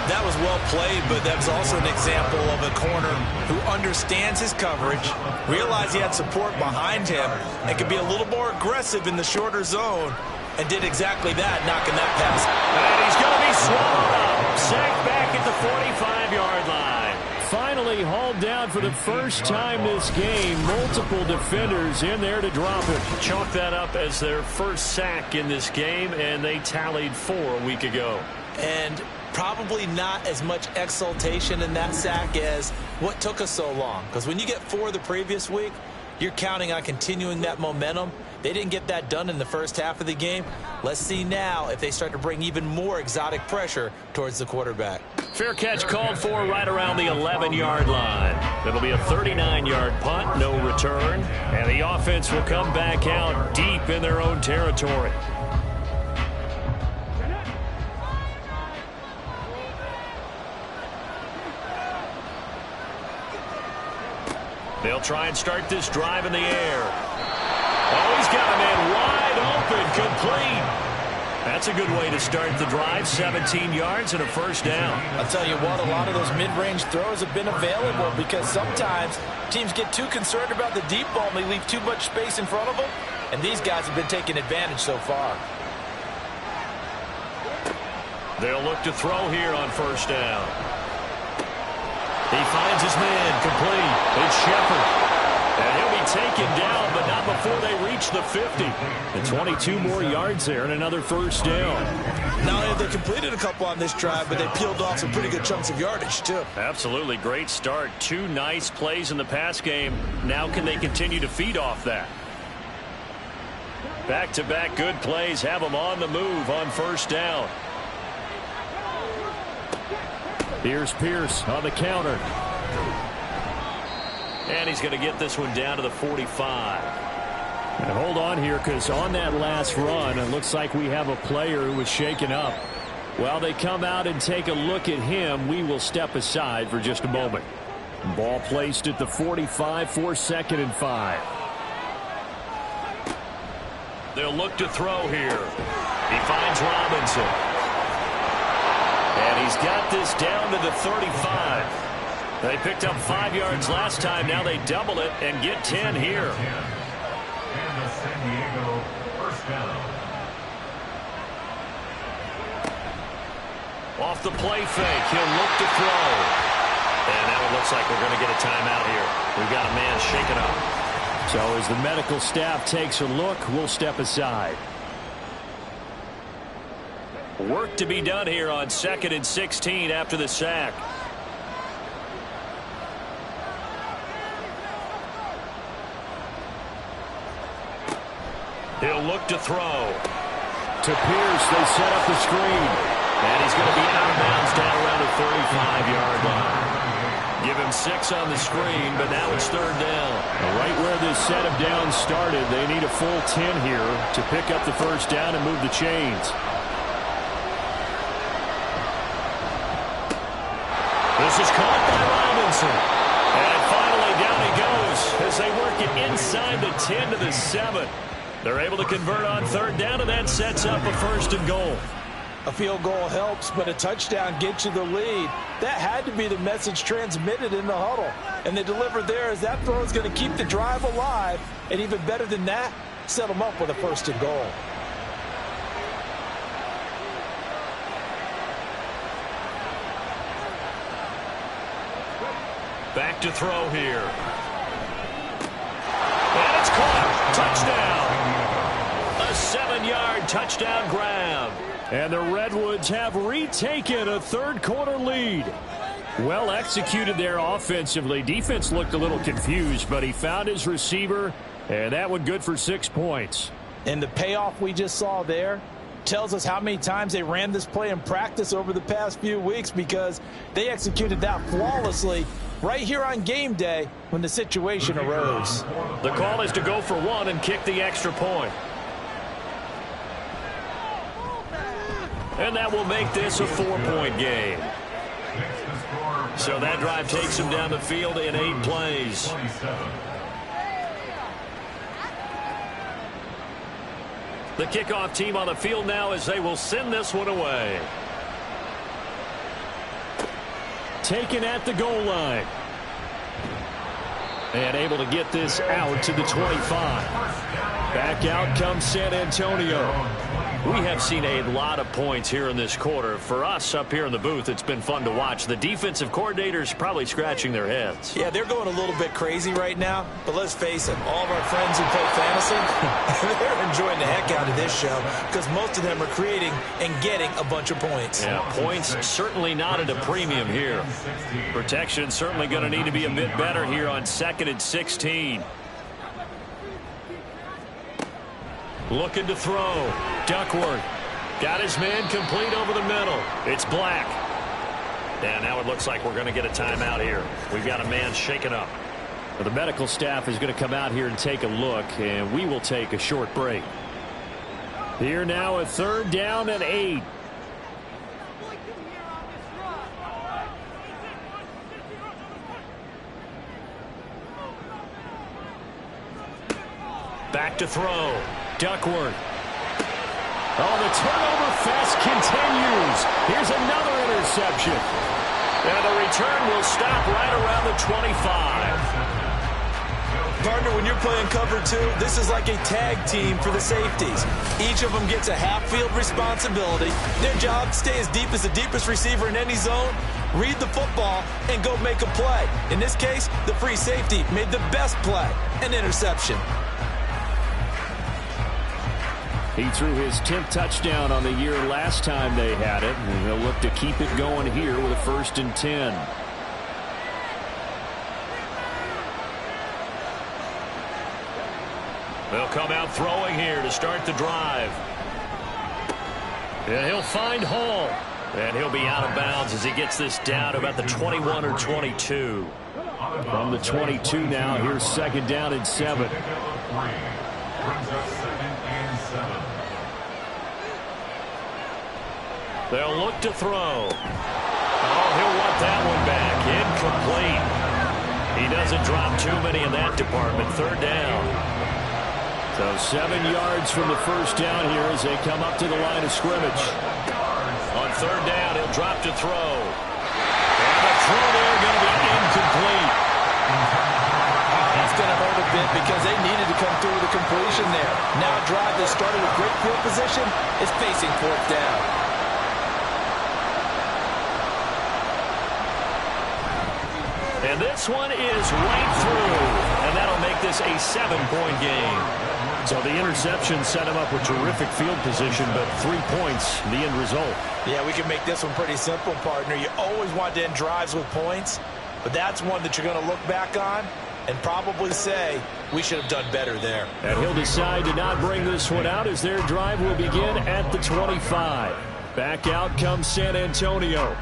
That was well played, but that was also an example of a corner who understands his coverage, realized he had support behind him, and could be a little more aggressive in the shorter zone, and did exactly that, knocking that pass.
And he's going to be swallowed up. Sacked back at the 45-yard line.
Finally hauled down for the first time this game. Multiple defenders in there to drop it.
Chalk that up as their first sack in this game, and they tallied 4 a week ago.
And probably not as much exultation in that sack as what took us so long. Because when you get 4 the previous week, you're counting on continuing that momentum. They didn't get that done in the first half of the game. Let's see now if they start to bring even more exotic pressure towards the quarterback.
Fair catch called for right around the 11-yard line. It'll be a 39-yard punt, no return. And the offense will come back out deep in their own territory. They'll try and start this drive in the air. Oh, he's got a man wide open, complete. That's a good way to start the drive. 17 yards and a first down.
I'll tell you what, a lot of those mid-range throws have been available because sometimes teams get too concerned about the deep ball and they leave too much space in front of them. And these guys have been taking advantage so far.
They'll look to throw here on first down. He finds his man, complete. It's Shepard. And he'll be taken down, but not before they reach the 50.
And 22 more yards there and another first down.
Not only have they completed a couple on this drive, but they peeled off some pretty good chunks of yardage, too.
Absolutely great start. 2 nice plays in the pass game. Now can they continue to feed off that? Back-to-back good plays have them on the move on first down.
Here's Pierce on the counter.
And he's going to get this one down to the 45.
And hold on here, because on that last run, it looks like we have a player who was shaken up. While they come out and take a look at him, we will step aside for just a moment. Ball placed at the 45 for 2nd and 5.
They'll look to throw here. He finds Robinson. And he's got this down to the 35. They picked up 5 yards last time. Now they double it and get 10 here.
And the San Diego first down.
Off the play fake, he'll look to throw. And now it looks like we're going to get a timeout here. We've got a man shaken up.
So as the medical staff takes a look, we'll step aside.
Work to be done here on 2nd and 16 after the sack. He'll look to throw.
To Pierce, they set up the screen.
And he's going to be out of bounds down around the 35-yard line. Give him 6 on the screen, but now it's 3rd down.
Right where this set of downs started, they need a full 10 here to pick up the first down and move the chains.
This is caught by Robinson. And finally down he goes as they work it inside the 10 to the 7. They're able to convert on 3rd down, and that sets up a 1st and goal.
A field goal helps, but a touchdown gets you the lead. That had to be the message transmitted in the huddle. And they delivered there as that throw is going to keep the drive alive. And even better than that, set them up with a 1st and goal.
Back to throw here. And it's caught. Touchdown. A 7-yard touchdown grab.
And the Redwoods have retaken a 3rd quarter lead. Well executed there offensively. Defense looked a little confused, but he found his receiver, and that one good for 6 points.
And the payoff we just saw there tells us how many times they ran this play in practice over the past few weeks, because they executed that flawlessly right here on game day when the situation arose.
The call is to go for 1 and kick the extra point. And that will make this a 4-point game. So that drive takes them down the field in 8 plays. The kickoff team on the field now as they will send this one away.
Taken at the goal line. And able to get this out to the 25. Back out comes San Antonio.
We have seen a lot of points here in this quarter. For us up here in the booth, it's been fun to watch. The defensive coordinators probably scratching their heads.
Yeah, they're going a little bit crazy right now. But let's face it, all of our friends who play fantasy, they're enjoying the heck out of this show because most of them are creating and getting a bunch of points.
Yeah, points certainly not at a premium here. Protection certainly going to need to be a bit better here on 2nd and 16. Looking to throw. Duckworth got his man complete over the middle. It's Black. And now it looks like we're going to get a timeout here. We've got a man shaken up.
Well, the medical staff is going to come out here and take a look, and we will take a short break. Here now a 3rd down and 8.
Back to throw. Duckworth.
Oh, the turnover fest continues. Here's another interception.
And the return will stop right around the 25.
Partner, when you're playing cover 2, this is like a tag team for the safeties. Each of them gets a half-field responsibility. Their job, stay as deep as the deepest receiver in any zone, read the football, and go make a play. In this case, the free safety made the best play, an interception.
He threw his 10th touchdown on the year last time they had it, and they'll look to keep it going here with a 1st and 10.
They'll come out throwing here to start the drive. And he'll find Hall. And he'll be out of bounds as he gets this down to about the 21 or 22.
From the 22 now, here's 2nd down and 7.
They'll look to throw. Oh, he'll want that one back. Incomplete. He doesn't drop too many in that department. 3rd down.
So 7 yards from the 1st down here as they come up to the line of scrimmage.
On 3rd down, he'll drop to throw. And the throw there going to be incomplete.
That's going to hurt a bit because they needed to come through with a completion there. Now a drive that started with great field position is facing 4th down.
And this one is right through. And that'll make this a 7-point game.
So the interception set him up with terrific field position, but 3 points, the end result.
Yeah, we can make this one pretty simple, partner. You always want to end drives with points, but that's one that you're going to look back on and probably say, we should have done better there.
And he'll decide to not bring this one out as their drive will begin at the 25. Back out comes San Antonio.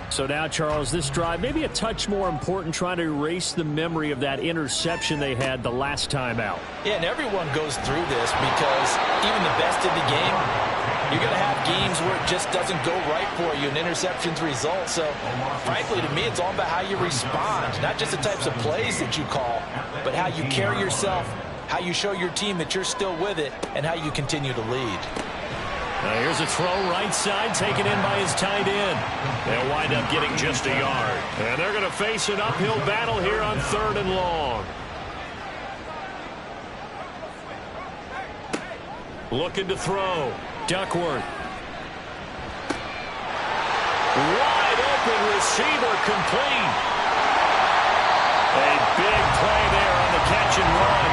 So now, Charles, this drive maybe a touch more important, trying to erase the memory of that interception they had the last time out.
Yeah, and everyone goes through this because even the best in the game, you're going to have games where it just doesn't go right for you, and interceptions result. So, frankly, to me, it's all about how you respond, not just the types of plays that you call, but how you carry yourself, how you show your team that you're still with it, and how you continue to lead.
Now here's a throw right side taken in by his tight end. They'll wind up getting just a yard. And they're going to face an uphill battle here on 3rd and long. Looking to throw. Duckworth. Wide open receiver complete. A big play there on the catch and run.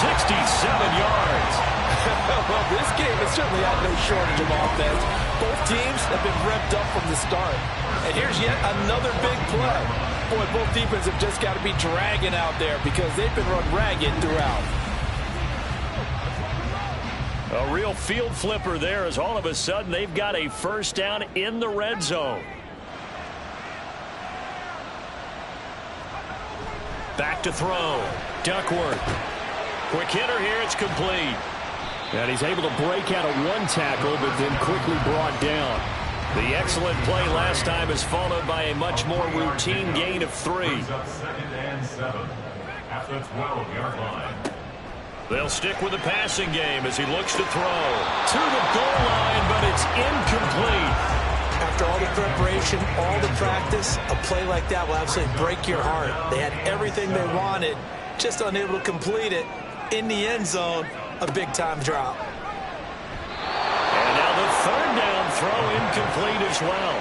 67 yards.
Well, this game has certainly had no shortage of offense. Both teams have been revved up from the start. And here's yet another big play. Boy, both defenses have just got to be dragging out there because they've been run ragged throughout.
A real field flipper there as all of a sudden they've got a 1st down in the red zone. Back to throw. Duckworth. Quick hitter here. It's complete.
And he's able to break out of 1 tackle, but then quickly brought down.
The excellent play last time is followed by a much more routine gain of 3.
2nd and 7 at the 12-yard line.
They'll stick with the passing game as he looks to throw. To the goal line, but it's incomplete.
After all the preparation, all the practice, a play like that will absolutely break your heart. They had everything they wanted, just unable to complete it. In the end zone, a big-time drop.
And now the 3rd down throw incomplete as well.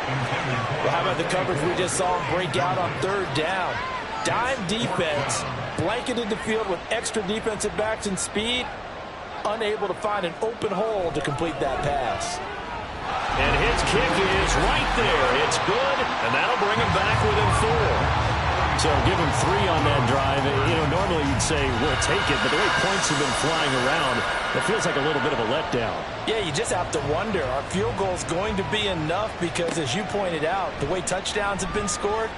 Well, how about the coverage we just saw him break out on 3rd down? Dime defense, blanketed the field with extra defensive backs and speed, unable to find an open hole to complete that pass.
And his kick is right there. It's good, and that'll bring him back within 4.
So give him 3 on that drive. You know, normally you'd say we'll take it, but the way points have been flying around, it feels like a little bit of a letdown.
Yeah, you just have to wonder, are field goals going to be enough? Because as you pointed out, the way touchdowns have been scored,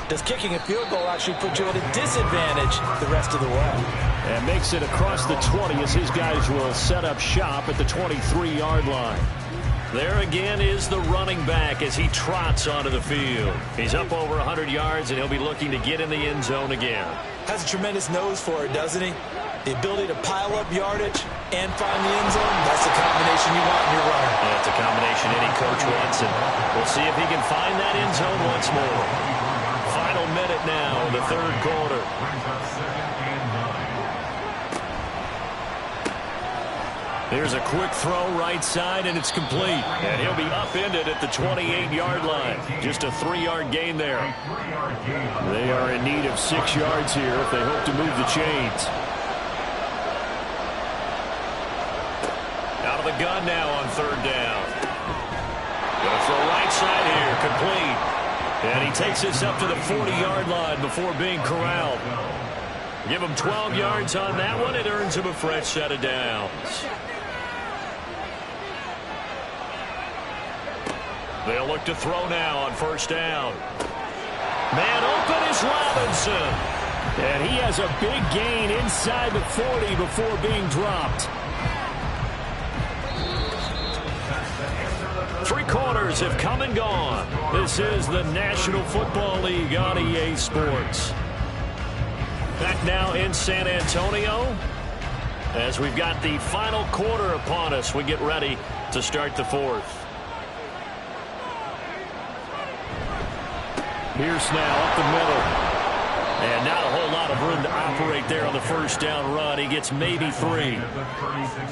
does kicking a field goal actually put you at a disadvantage the rest of the way?
And makes it across the 20 as his guys will set up shop at the 23-yard line.
There again is the running back as he trots onto the field. He's up over 100 yards, and he'll be looking to get in the end zone again.
Has a tremendous nose for it, doesn't he? The ability to pile up yardage and find the end zone, that's the combination you want in your
Robinson. We'll see if he can find that end zone once more. Final minute now in the third quarter. There's a quick throw right side, and it's complete. And he'll be upended at the 28-yard line. Just a 3-yard gain there.
They are in need of 6 yards here if they hope to move the chains.
Out of the gun now on third down. Gonna throw right side here, complete. And he takes this up to the 40-yard line before being corralled. Give him 12 yards on that one. It earns him a fresh set of downs. They'll look to throw now on first down. Man open is Robinson.
And he has a big gain inside the 40 before being dropped.
3 quarters have come and gone. This is the National Football League on EA Sports. Back now in San Antonio as we've got the final quarter upon us. We get ready to start the fourth.
Pierce now up the middle.
And not a whole lot of room to operate there on the first down run. He gets maybe 3.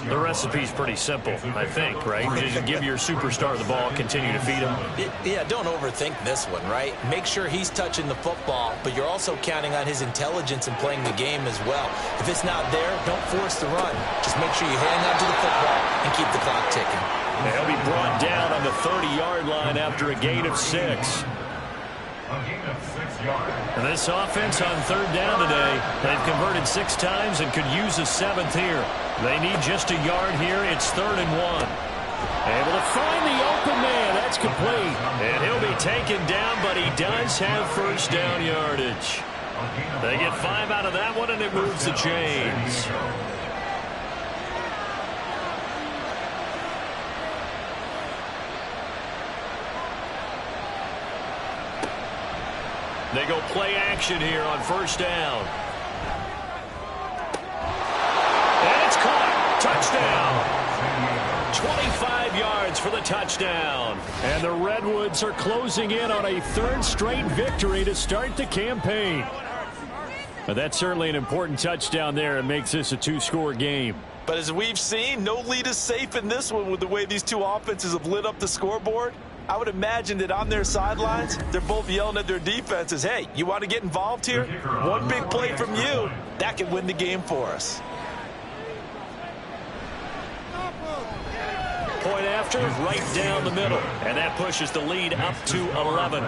The recipe's pretty simple, I think, right? Just give your superstar the ball, continue to feed him.
Yeah, don't overthink this one, right? Make sure he's touching the football, but you're also counting on his intelligence in playing the game as well. If it's not there, don't force the run. Just make sure you hang on to the football and keep the clock ticking.
And he'll be brought down on the 30-yard line after a gain of 6. And this offense on third down today, they've converted 6 times and could use a 7th here. They need just a yard here. It's 3rd and 1.
Able to find the open man. That's complete.
And he'll be taken down, but he does have first down yardage. They get 5 out of that one, and it moves the chains. They go play action here on first down. And it's caught. Touchdown. 25 yards for the touchdown.
And the Redwoods are closing in on a 3rd straight victory to start the campaign. But that's certainly an important touchdown there. It makes this a 2-score game.
But as we've seen, no lead is safe in this one with the way these two offenses have lit up the scoreboard. I would imagine that on their sidelines, they're both yelling at their defenses, hey, you want to get involved here? One big play from you, that could win the game for us.
Point after, right down the middle. And that pushes the lead up to 11.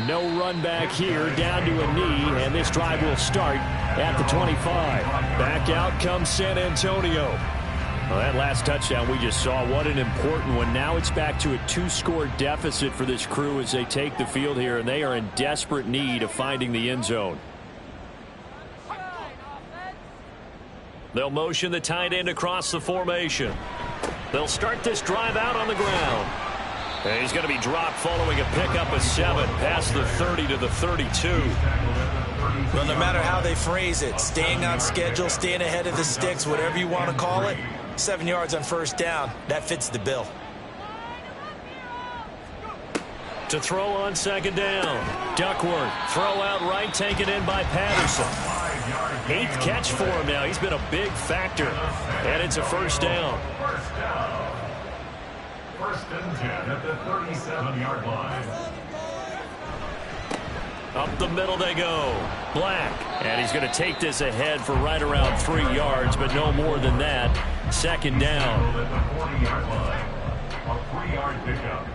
No run back here, down to a knee, and this drive will start at the 25. Back out comes San Antonio. Well, that last touchdown we just saw, what an important one. Now it's back to a 2-score deficit for this crew as they take the field here, and they are in desperate need of finding the end zone.
They'll motion the tight end across the formation. They'll start this drive out on the ground. And he's going to be dropped following a pickup of 7 past the 30 to the 32.
Well, no matter how they phrase it, staying on schedule, staying ahead of the sticks, whatever you want to call it, 7 yards on first down, that fits the bill.
To throw on second down. Duckworth, throw out right, taken in by Patterson. 8th catch for him now. He's been a big factor. And it's a first down.
First and 10 at the 37-yard line.
Up the middle they go. Black. And he's going to take this ahead for right around 3 yards, but no more than that. Second down.
At the 40-yard line. A 3-yard pickup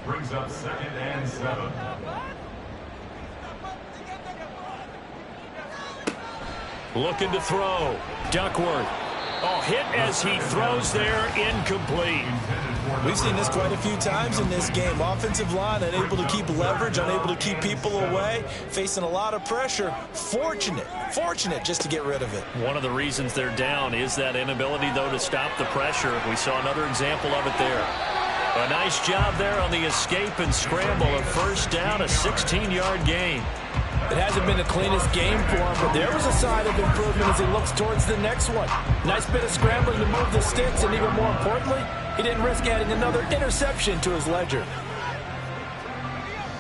brings up 2nd and 7.
Looking to throw. Duckworth. Oh, hit as he throws there, incomplete.
We've seen this quite a few times in this game. Offensive line unable to keep leverage, unable to keep people away, facing a lot of pressure. Fortunate just to get rid of it.
One of the reasons they're down is that inability, though, to stop the pressure. We saw another example of it there. A nice job there on the escape and scramble. A first down, a 16-yard gain.
It hasn't been the cleanest game for him, but there was a sign of improvement as he looks towards the next one. Nice bit of scrambling to move the sticks, and even more importantly, he didn't risk adding another interception to his ledger.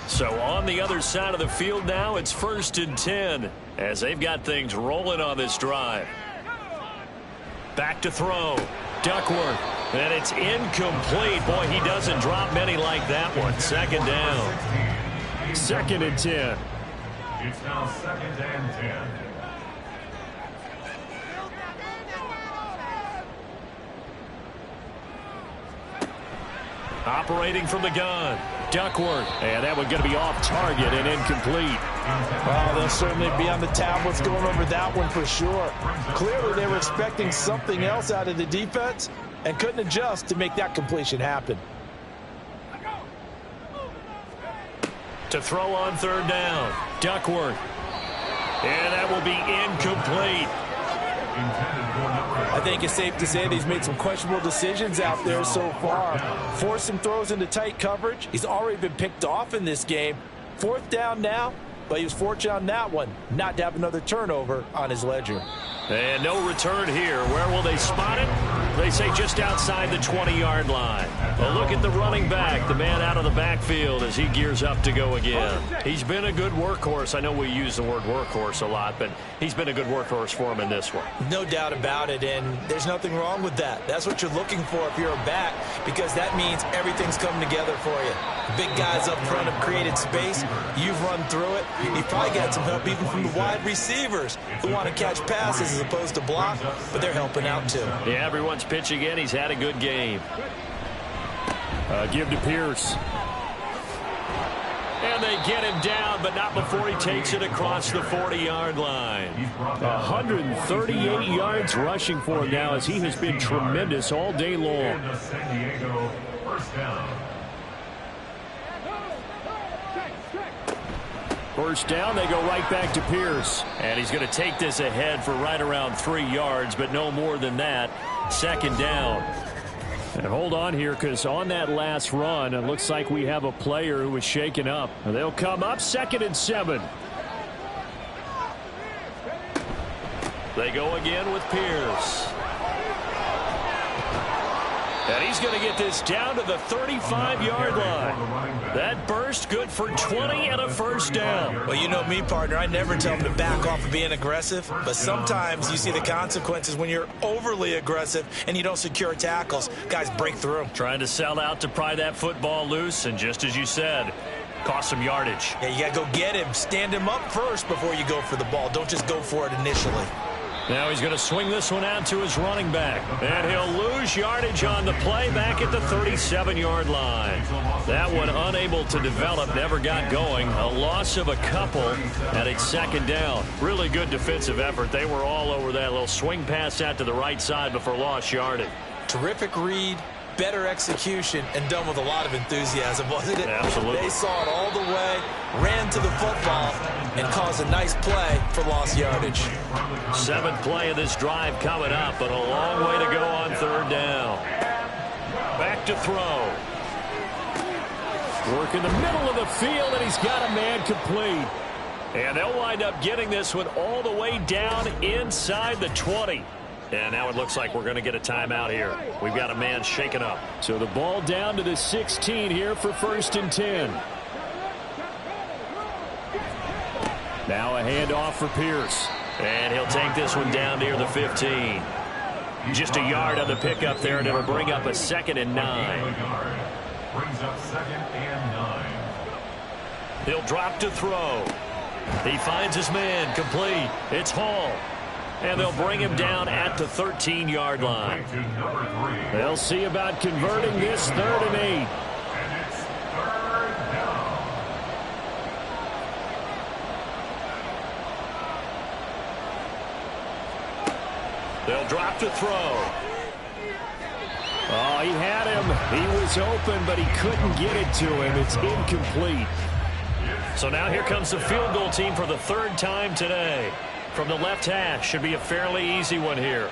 So on the other side of the field now, it's 1st and 10 as they've got things rolling on this drive. Back to throw. Duckworth. And it's incomplete. Boy, he doesn't drop many like that one. 2nd down.
2nd and 10.
It's now 2nd and 10.
Operating from the gun. Duckworth.
And that one going to be off target and incomplete.
Oh, they'll certainly be on the tablets going over that one for sure. Clearly, they were expecting something else out of the defense and couldn't adjust to make that completion happen.
To throw on 3rd down. Duckworth. And that will be incomplete.
I think it's safe to say that he's made some questionable decisions out there so far. Forced some throws into tight coverage. He's already been picked off in this game. 4th down now, but he was fortunate on that one not to have another turnover on his ledger.
And no return here. Where will they spot it? They say just outside the 20-yard line. A look at the running back, the man out of the backfield as he gears up to go again. He's been a good workhorse. I know we use the word workhorse a lot, but he's been a good workhorse for him in this one.
No doubt about it, and there's nothing wrong with that. That's what you're looking for if you're a back, because that means everything's coming together for you. Big guys up front have created space. You've run through it. You've probably got some help even from the wide receivers who want to catch passes as opposed to block, but they're helping out too.
Yeah, everyone's pitching in. He's had a good game.
Give to Pierce.
And they get him down, but not before he takes it across the 40-yard line.
138 yards rushing for him now as he has been tremendous all day long.
San Diego, 1st down.
1st down, they go right back to Pierce.
And he's going to take this ahead for right around 3 yards, but no more than that. 2nd down.
And hold on here, because on that last run, it looks like we have a player who was shaken up. They'll come up 2nd and 7.
They go again with Pierce. And he's going to get this down to the 35-yard line. That burst good for 20 and a 1st down.
Well, you know me, partner. I never tell them to back off of being aggressive, but sometimes you see the consequences when you're overly aggressive and you don't secure tackles. Guys break through.
Trying to sell out to pry that football loose, and just as you said, cost some yardage.
Yeah, you got to go get him. Stand him up first before you go for the ball. Don't just go for it initially.
Now he's going to swing this one out to his running back. And he'll lose yardage on the play back at the 37-yard line. That one unable to develop, never got going. A loss of a couple, and it's 2nd down. Really good defensive effort. They were all over that little swing pass out to the right side before lost yardage.
Terrific read, better execution, and done with a lot of enthusiasm, wasn't it?
Absolutely.
They saw it all the way, ran to the football, and caused a nice play for lost yardage.
7th play of this drive coming up, but a long way to go on 3rd down. Back to throw.
Work in the middle of the field, and he's got a man complete.
And they'll wind up getting this one all the way down inside the 20. And now it looks like we're going to get a timeout here. We've got a man shaken up.
So the ball down to the 16 here for 1st and 10. Now a handoff for Pierce.
And he'll take this one down near the 15. Just a yard on the pickup there, and it'll bring up a 2nd and 9.
Brings up 2nd and 9.
He'll drop to throw. He finds his man complete. It's Hall. And they'll bring him down at the 13-yard line.
They'll see about converting this 3rd and 8.
And it's 3rd down.
They'll drop to throw.
Oh, he had him. He was open, but he couldn't get it to him. It's incomplete.
So now here comes the field goal team for the 3rd time today. From the left hash, should be a fairly easy one here.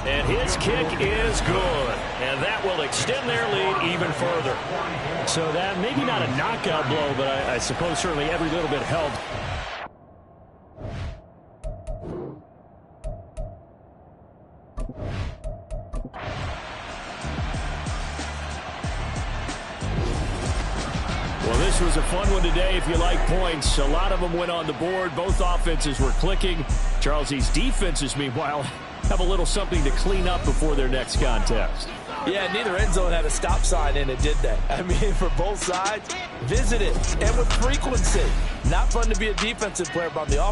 And his kick is good. And that will extend their lead even further.
So that maybe not a knockout blow, but I suppose certainly every little bit helped. Well, this was a fun one today if you like points. A lot of them went on the board. Both offenses were clicking. Charles, these defenses, meanwhile, have a little something to clean up before their next contest.
Yeah, neither end zone had a stop sign in it, did they? I mean, for both sides, visit it, and with frequency. Not fun to be a defensive player, but on the offense.